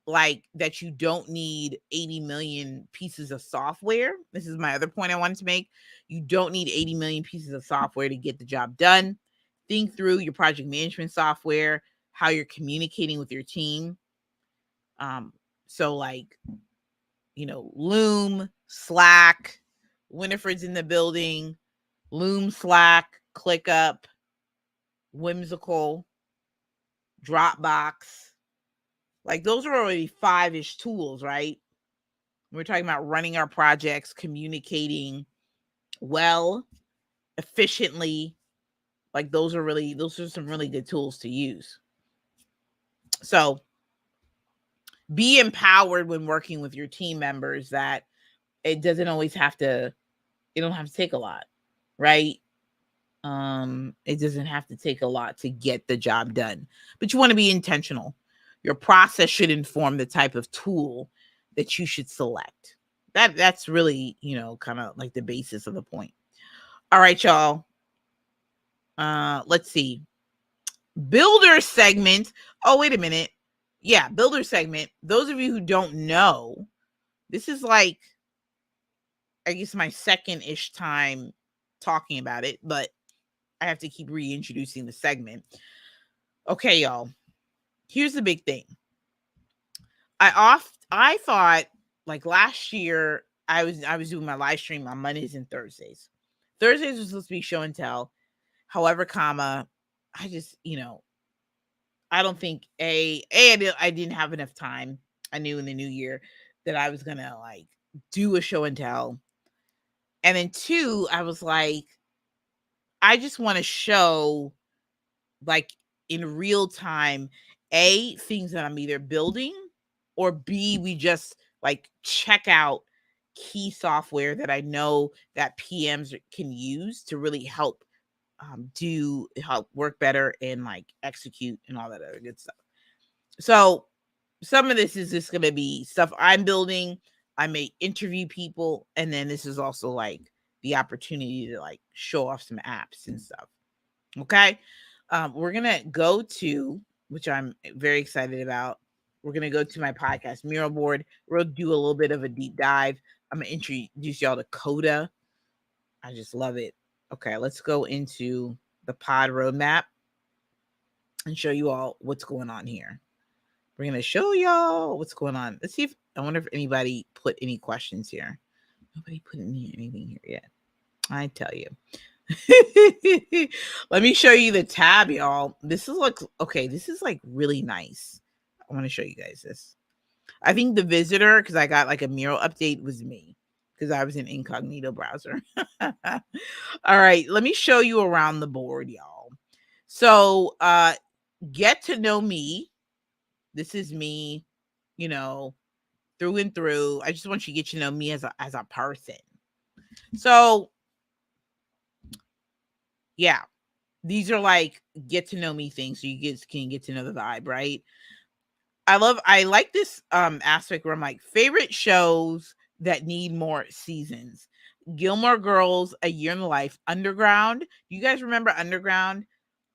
like that you don't need 80 million pieces of software. This is my other point I wanted to make. You don't need 80 million pieces of software to get the job done. Think through your project management software, how you're communicating with your team. So like, Loom, Slack, Winifred's in the building, Loom, Slack, ClickUp, Whimsical, Dropbox. Like those are already 5-ish tools, right? We're talking about running our projects, communicating well, efficiently. Like those are some really good tools to use. So be empowered when working with your team members that it don't have to take a lot, right? It doesn't have to take a lot to get the job done, but you want to be intentional. Your process should inform the type of tool that you should select. That's really, kind of like the basis of the point. All right, y'all. Let's see. Builder segment. Oh, wait a minute. Yeah, builder segment. Those of you who don't know, this is like, I guess my second-ish time talking about it, but I have to keep reintroducing the segment. Okay, y'all. Here's the big thing. I thought like last year I was doing my live stream on Mondays and Thursdays. Thursdays was supposed to be show and tell. However, I just, I don't think I didn't have enough time. I knew in the new year that I was gonna like do a show and tell. And then 2, I was like, I just want to show like in real time, things that I'm either building, or B, we just like check out key software that I know that PMs can use to really help help work better and like execute and all that other good stuff. So some of this is just going to be stuff I'm building. I may interview people, and then this is also like the opportunity to like show off some apps and stuff. Okay. We're going to go to, which I'm very excited about. We're going to go to my podcast Miro board. We'll do a little bit of a deep dive. I'm going to introduce y'all to Coda. I just love it. Okay, let's go into the pod roadmap and show you all what's going on here. We're going to show y'all what's going on. Let's see I wonder if anybody put any questions here. Nobody put anything here yet. I tell you. Let me show you the tab, y'all. This is like really nice. I want to show you guys this. I think the visitor, because I got like a Miro update, was me because I was in incognito browser. All right, let me show you around the board, y'all. So get to know me. This is me, through and through. I just want you to get to know me as a person. So yeah, these are like get to know me things, so you can get to know the vibe, right? I like this aspect where I'm like favorite shows that need more seasons. Gilmore Girls, A Year in the Life, Underground. You guys remember Underground?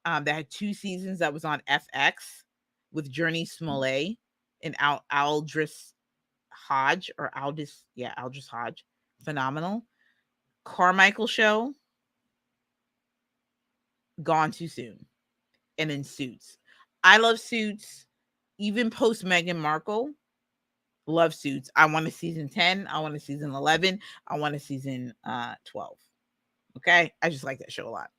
That had 2 seasons that was on FX with Journey Smollett and Aldris Hodge or Aldous Hodge. Phenomenal. Carmichael Show, Gone Too Soon. And then Suits. I love Suits. Even post Meghan Markle, love Suits. I want a season 10. I want a season 11. I want a season 12. Okay, I just like that show a lot.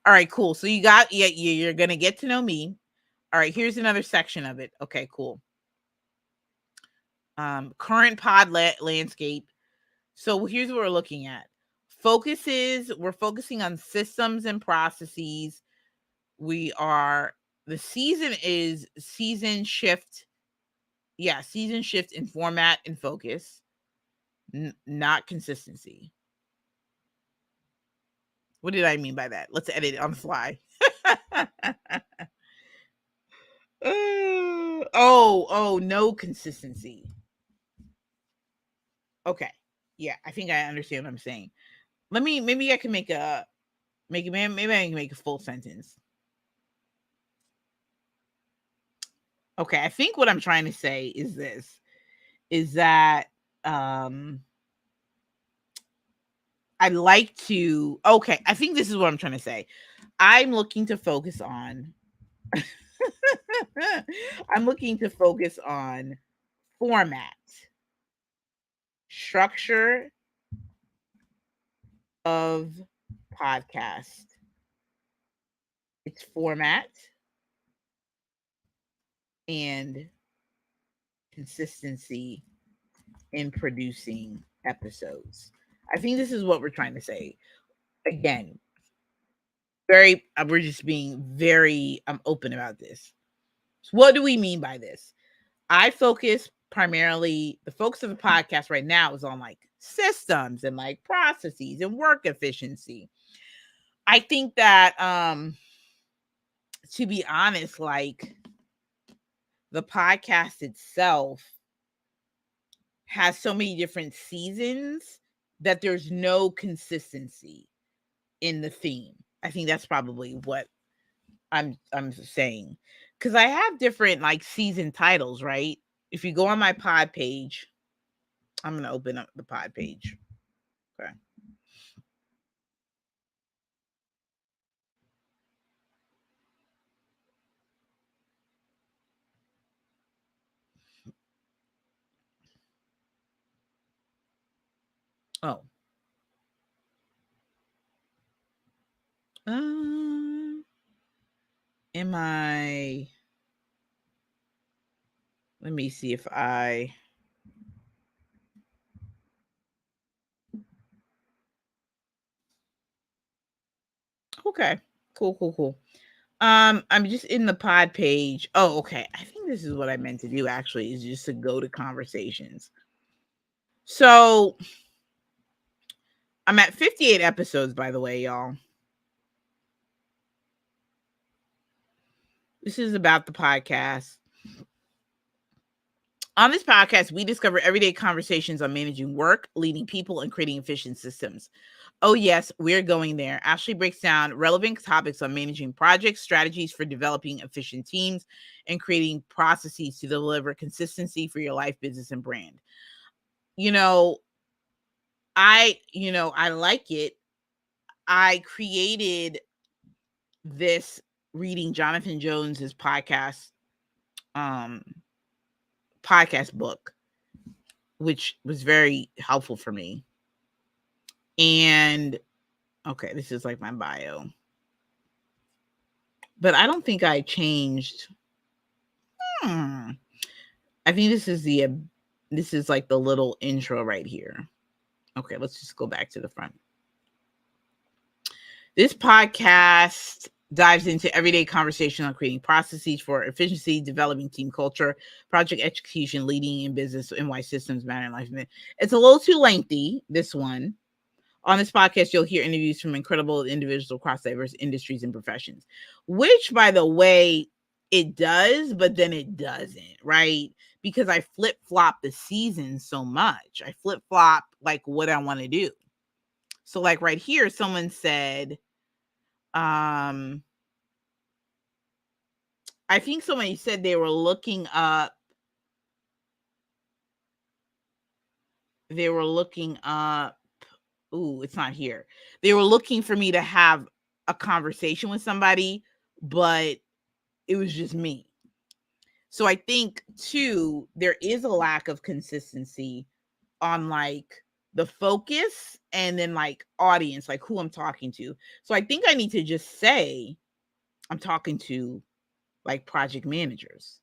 All right, cool. So you're gonna get to know me. All right, here's another section of it. Okay, cool. Current pod landscape. So here's what we're looking at. We're focusing on systems and processes. The season is season shift. Yeah, season shift in format and focus, not consistency. What did I mean by that? Let's edit it on the fly. No consistency. Okay. Yeah, I think I understand what I'm saying. Maybe I can maybe I can make a full sentence. Okay, I think what I'm trying to say is this, is that I think this is what I'm trying to say. I'm looking to focus on format, structure of podcast. It's format and consistency in producing episodes. I think this is what we're trying to say. Again, we're just being very open about this. So what do we mean by this? I focus primarily, the focus of the podcast right now is on like systems and like processes and work efficiency. I think that to be honest, like the podcast itself has so many different seasons that there's no consistency in the theme. I think that's probably what I'm saying, because I have different like season titles, right? If you go on my pod page, I'm gonna open up the pod page. Okay. Oh. Am I? Let me see if I. Okay. Cool. I'm just in the pod page. Oh, okay. I think this is what I meant to do actually, is just to go to conversations. So I'm at 58 episodes, by the way, y'all. This is about the podcast. On this podcast, we discover everyday conversations on managing work, leading people, and creating efficient systems. Oh, yes, we're going there. Ashley breaks down relevant topics on managing projects, strategies for developing efficient teams, and creating processes to deliver consistency for your life, business, and brand. I like it. I created this reading Jonathan Jones's podcast book, which was very helpful for me. And okay, this is like my bio. But I don't think I changed. I think this is like the little intro right here. Okay, let's just go back to the front. This podcast dives into everyday conversation on creating processes for efficiency, developing team culture, project execution, leading in business, and why systems matter in life. It's a little too lengthy, this one. On this podcast, you'll hear interviews from incredible individuals across diverse industries and professions, which, by the way, it does, but then it doesn't, right? Because I flip-flop the season so much. I flip-flop like what I want to do. So like right here, someone said, I think somebody said they were looking up ooh, it's not here. They were looking for me to have a conversation with somebody, but it was just me. So I think too, there is a lack of consistency on like the focus, and then like audience, like who I'm talking to. So I think I need to just say I'm talking to like project managers.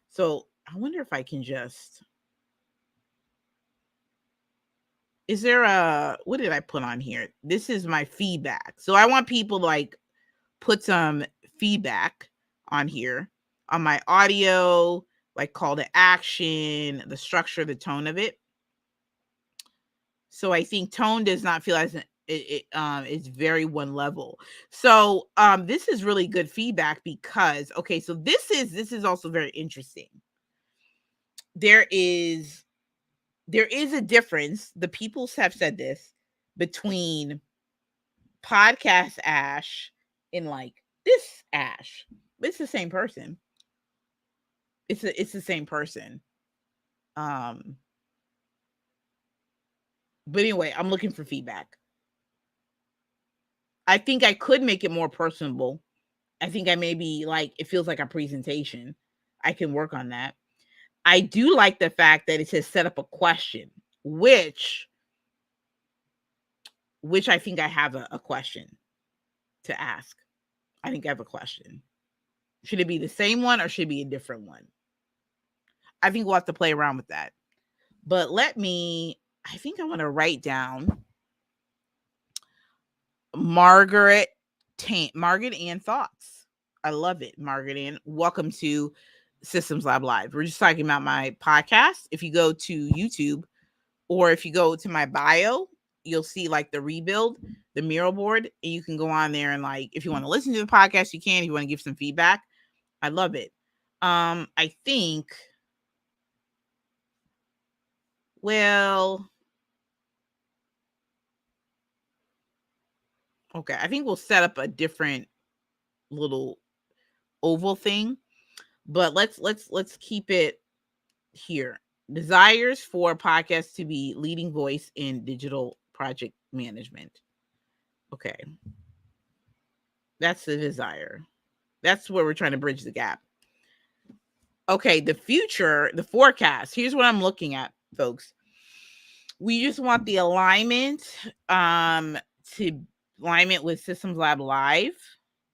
So I wonder if I can just, is there a, what did I put on here? This is my feedback. So I want people to like put some feedback on here on my audio, like call to action, the structure, the tone of it. So I think tone does not feel as it's very one level. So this is really good feedback because okay, so this is also very interesting. There is a difference. The people have said this between podcast Ash and like this Ash. It's the same person. It's the same person. Um, but anyway, I'm looking for feedback. I think I could make it more personable. I think I maybe like it feels like a presentation. I can work on that. I do like the fact that it says set up a question, which I think I have a question to ask. I think I have a question. Should it be the same one or should it be a different one? I think we'll have to play around with that. But I think I want to write down Margaret Ann thoughts. I love it, Margaret Ann. Welcome to Systems Lab Live. We're just talking about my podcast. If you go to YouTube or if you go to my bio, you'll see like the rebuild, the Miro board, and you can go on there and like if you want to listen to the podcast, you can. If you want to give some feedback, I love it. I think well, okay, I think we'll set up a different little oval thing, but let's keep it here. Desires for podcasts to be leading voice in digital project management. Okay. That's the desire. That's where we're trying to bridge the gap. Okay, the future, the forecast. Here's what I'm looking at, folks. We just want the alignment to alignment with Systems Lab Live.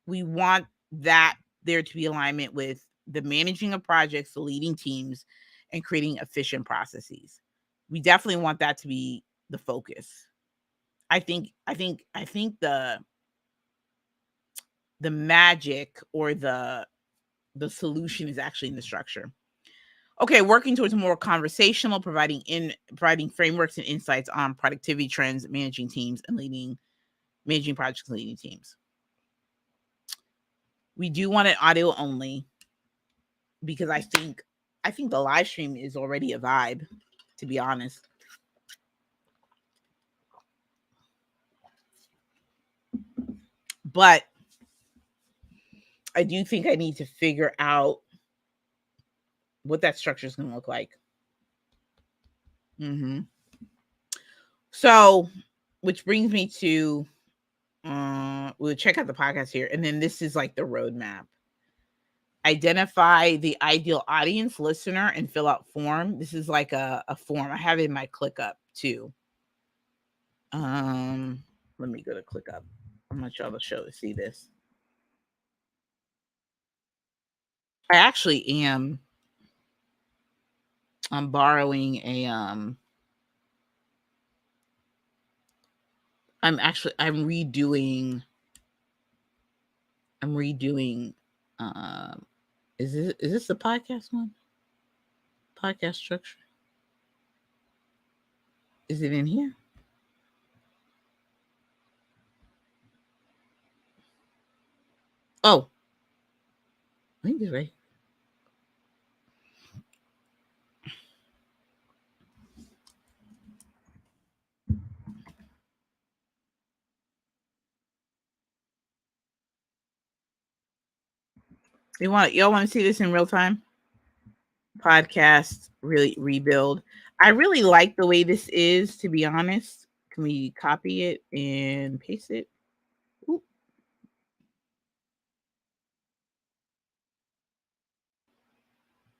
We want that there to be alignment with the managing of projects, the leading teams, and creating efficient processes. We definitely want that to be the focus. I think the magic or the solution is actually in the structure. Okay, working towards more conversational, providing frameworks and insights on productivity trends, managing teams, and managing projects and leading teams. We do want it audio only because I think the live stream is already a vibe, to be honest. But I do think I need to figure out what that structure is going to look like. So, which brings me to we'll check out the podcast here, and then this is like the roadmap. Identify the ideal audience listener and fill out form. This is like a form. I have it in my ClickUp too. Let me go to ClickUp. I'm not sure to see this. I actually am. I'm borrowing a I'm redoing is this the podcast one? Podcast structure. Is it in here? Oh, I think it's right. Y'all want to see this in real time? Podcast really rebuild. I really like the way this is, to be honest. Can we copy it and paste it? Ooh.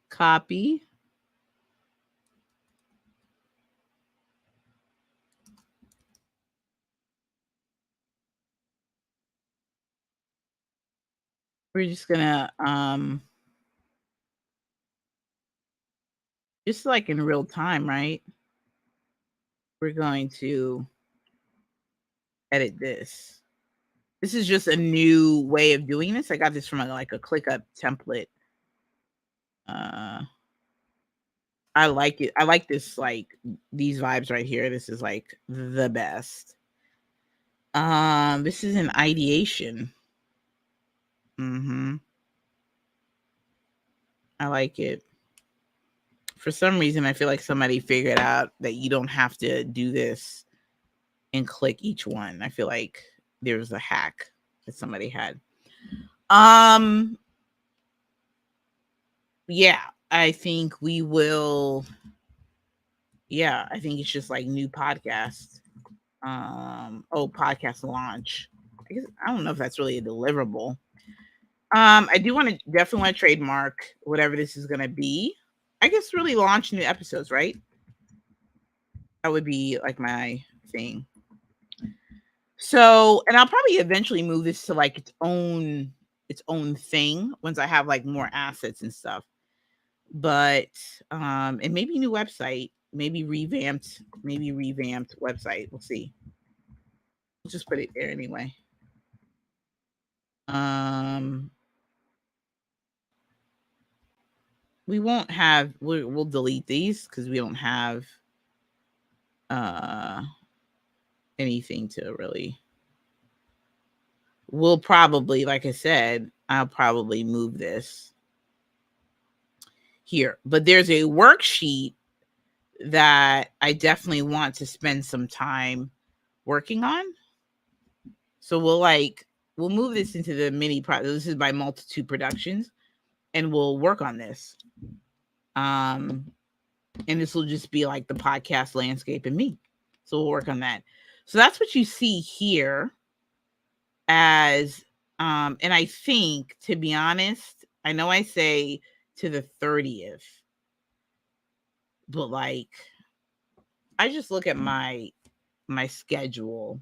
Copy. We're just gonna just like in real time, right? We're going to edit this. This is just a new way of doing this. I got this from like a ClickUp template. Uh I like it. I like this, like these vibes right here. This is like the best. This is an ideation. I like it. For some reason, I feel like somebody figured out that you don't have to do this and click each one. I feel like there's a hack that somebody had. Yeah, I think we will. Yeah, I think it's just like new podcast. Podcast launch. I guess I don't know if that's really a deliverable. I do want to definitely want to trademark whatever this is gonna be. I guess really launch new episodes, right? That would be like my thing. So, and I'll probably eventually move this to like its own thing once I have like more assets and stuff. But and maybe new website, maybe revamped website. We'll see. We'll just put it there anyway. Um we won't have we'll delete these because we don't have uh anything to really. We'll probably, like I said, I'll probably move this here. But there's a worksheet that I definitely want to spend some time working on. So we'll move this into the mini project. This is by Multitude Productions, and we'll work on this. And this will just be like the podcast landscape and me. So we'll work on that. So that's what you see here as and I think, to be honest, I know I say to the 30th, but like I just look at my schedule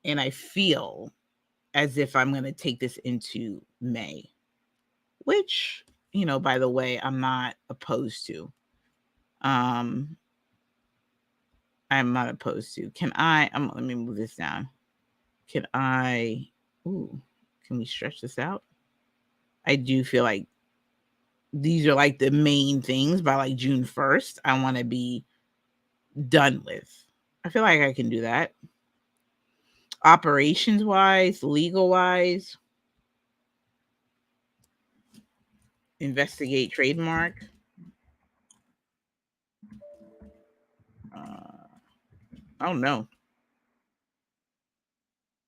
and I feel as if I'm going to take this into May, which, by the way, I'm not opposed to. I'm not opposed to. Let me move this down. Can I, ooh, can we stretch this out? I do feel like these are like the main things by like June 1st. I want to be done with. I feel like I can do that. Operations wise, legal wise, investigate trademark. I don't know.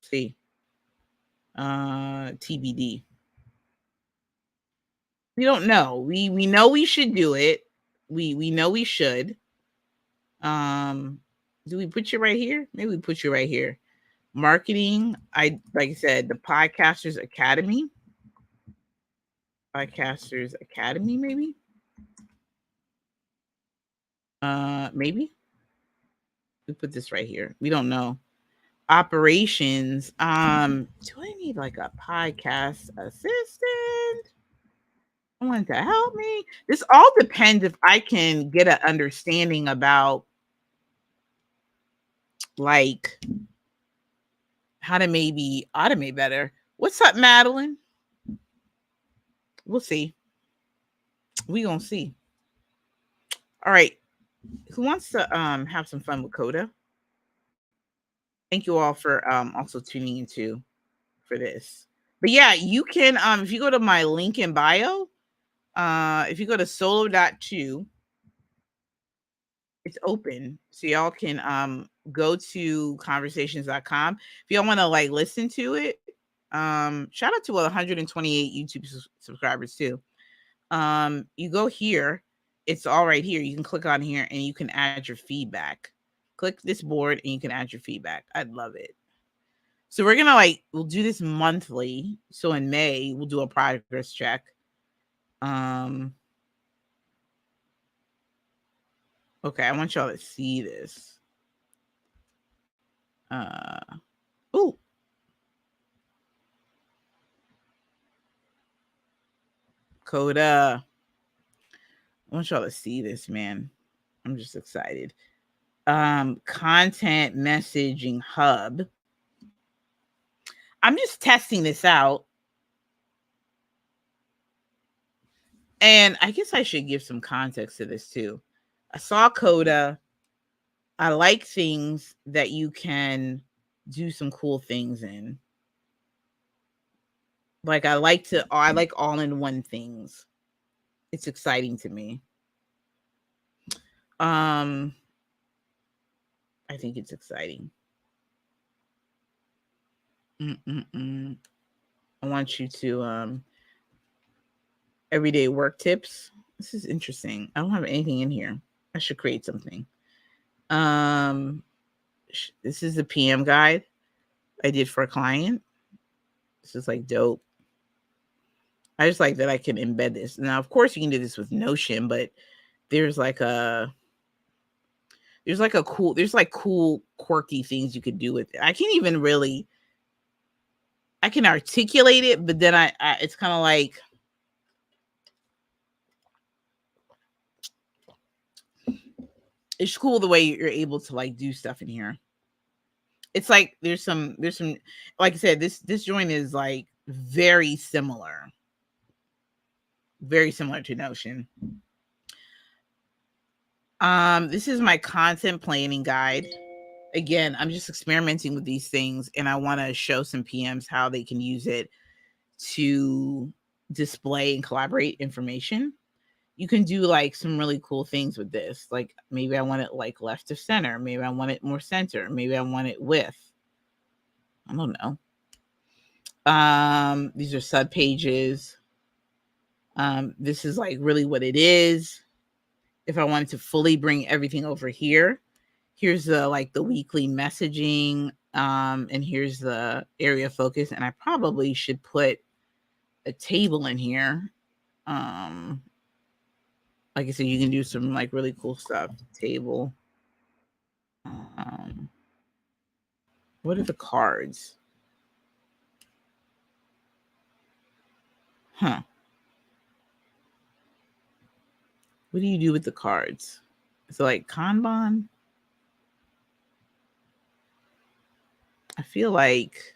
See. TBD. We don't know. We know we should do it. We know we should. Do we put you right here? Maybe we put you right here. Marketing. I like I said, the Podcasters Academy. Podcasters Academy, maybe. Maybe we put this right here. We don't know. Operations. Do I need like a podcast assistant? Someone to help me? This all depends if I can get an understanding about like how to maybe automate better. What's up, Madeline? We'll see. We gonna see. All right. Who wants to have some fun with Coda? Thank you all for also tuning into for this. But yeah, you can if you go to my link in bio, if you go to solo.2, it's open. So y'all can go to conversations.com. If y'all want to like listen to it, shout out to 128 YouTube subscribers too. You go here, it's all right here. You can click on here and you can add your feedback. Click this board and you can add your feedback. I'd love it. So we're gonna we'll do this monthly. So in May, we'll do a progress check. Okay, I want y'all to see this. Oh, Coda. I want y'all to see this, man. I'm just excited. Content messaging hub. I'm just testing this out. And I guess I should give some context to this too. I saw Coda. I like things that you can do some cool things in. Like I like all-in-one things. It's exciting to me. I think it's exciting. I want you to everyday work tips. This is interesting. I don't have anything in here. I should create something. This is the PM guide I did for a client. This is like dope. I just like that I can embed this. Now, of course, you can do this with Notion, but there's like cool, quirky things you could do with it. I can articulate it, but then I it's kind of like it's cool the way you're able to like do stuff in here. It's like there's some like I said, this joint is like very similar to Notion. This is my content planning guide. Again, I'm just experimenting with these things and I want to show some PMs how they can use it to display and collaborate information. You can do like some really cool things with this. Like maybe I want it like left of center. Maybe I want it more center. Maybe I want it width. I don't know. These are sub pages. This is like really what it is. If I wanted to fully bring everything over here, here's the weekly messaging. And here's the area of focus. And I probably should put a table in here. Like I said, you can do some like really cool stuff. Table. What are the cards? Huh. What do you do with the cards? So like Kanban? I feel like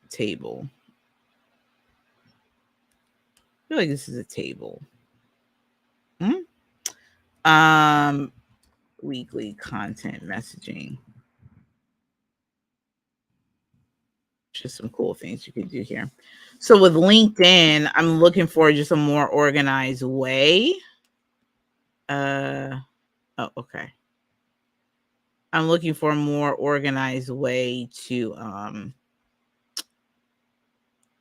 table. I feel like this is a table. Weekly content messaging. Just some cool things you can do here. So with LinkedIn, I'm looking for just a more organized way. Oh, okay. I'm looking for a more organized way to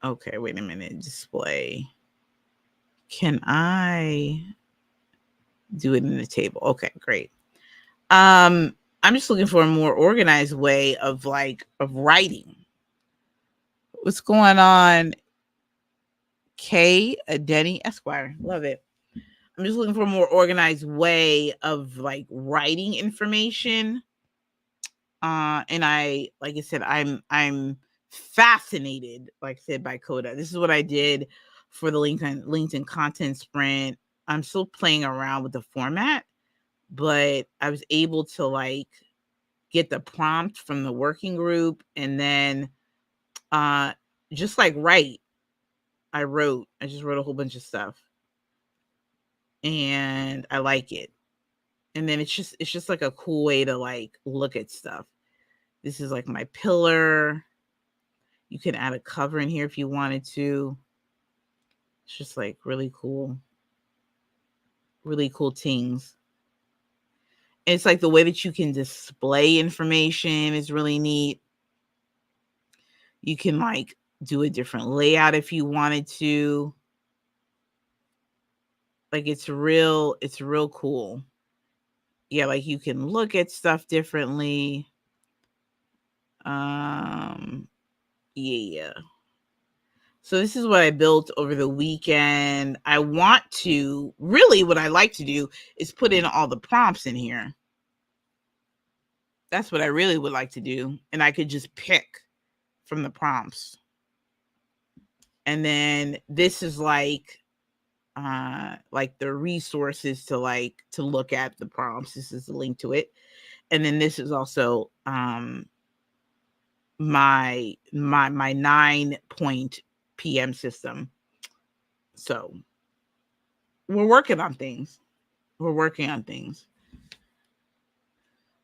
okay, wait a minute. Display. Can I do it in the table? Okay, great. I'm just looking for a more organized way of writing. What's going on? K. Denny Esquire. Love it. I'm just looking for a more organized way of like writing information. And like I said, I'm fascinated, like I said, by Coda. This is what I did for the LinkedIn content sprint. I'm still playing around with the format, but I was able to like get the prompt from the working group and then just like write. I just wrote a whole bunch of stuff and I like it. And then it's just like a cool way to like look at stuff. This is like my pillar. You can add a cover in here if you wanted to. It's just like really cool things. It's like the way that you can display information is really neat. You can like do a different layout if you wanted to. Like it's real cool. Yeah, like you can look at stuff differently. Yeah. So this is what I built over the weekend. What I like to do is put in all the prompts in here. That's what I really would like to do. And I could just pick from the prompts. And then this is like the resources to look at the prompts. This is a link to it. And then this is also my 9-point PM system. So we're working on things.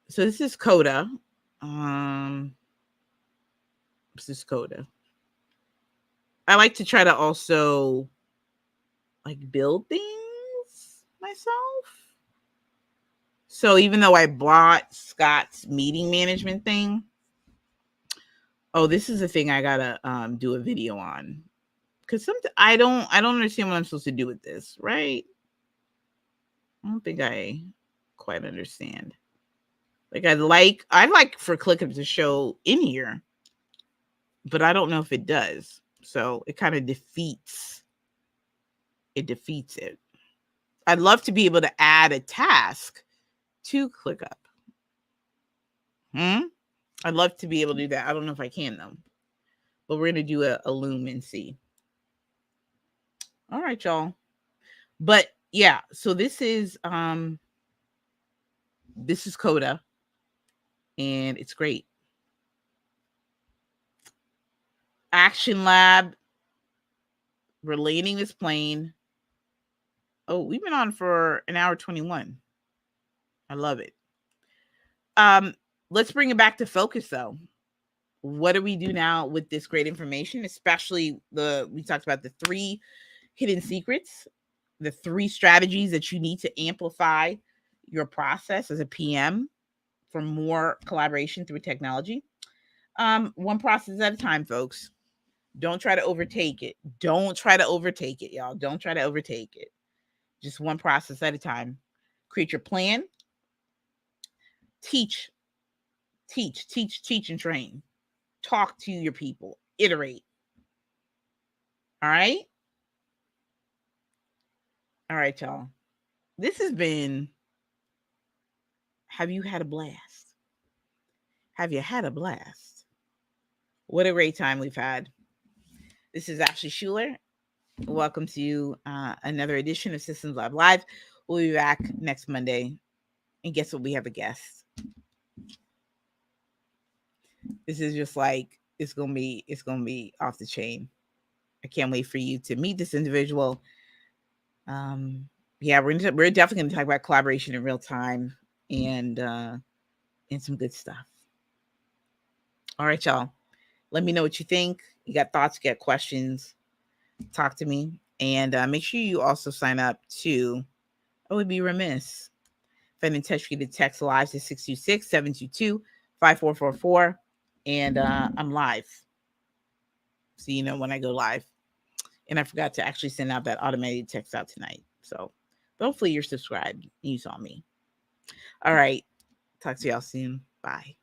So this is Coda. This is Coda. I like to try to also build things myself. So even though I bought Scott's meeting management thing, this is a thing I gotta do a video on, because I don't understand what I'm supposed to do with this, right? I don't think I quite understand. I'd like for ClickUp to show in here, but I don't know if it does. So it kind of defeats it. I'd love to be able to add a task to ClickUp. I'd love to be able to do that. I don't know if I can though, but we're gonna do a loom and see. All right, y'all. But yeah, so this is Coda, and it's great. Action Lab. We're landing this plane. Oh, we've been on for an hour 21. I love it. Let's bring it back to focus though. What do we do now with this great information? Especially we talked about the 3 hidden secrets, the 3 strategies that you need to amplify your process as a PM for more collaboration through technology. One process at a time, folks. Don't try to overtake it. Y'all. Don't try to overtake it. Just one process at a time. Create your plan. Teach, and train. Talk to your people. Iterate. All right? All right, y'all. This has been Have You Had a Blast? Have you had a blast? What a great time we've had. This is Ashley Schuler. Welcome to another edition of Systems Lab Live. We'll be back next Monday. And guess what? We have a guest. This is just it's gonna be off the chain. I can't wait for you to meet this individual. Yeah, we're definitely gonna talk about collaboration in real time and some good stuff. All right, y'all. Let me know what you think. You got thoughts, you got questions, talk to me. And make sure you also sign up to, I would be remiss if I didn't text you to text live to 626-722-5444. And I'm live. So you know when I go live. And I forgot to actually send out that automated text out tonight. So hopefully you're subscribed and you saw me. All right. Talk to y'all soon. Bye.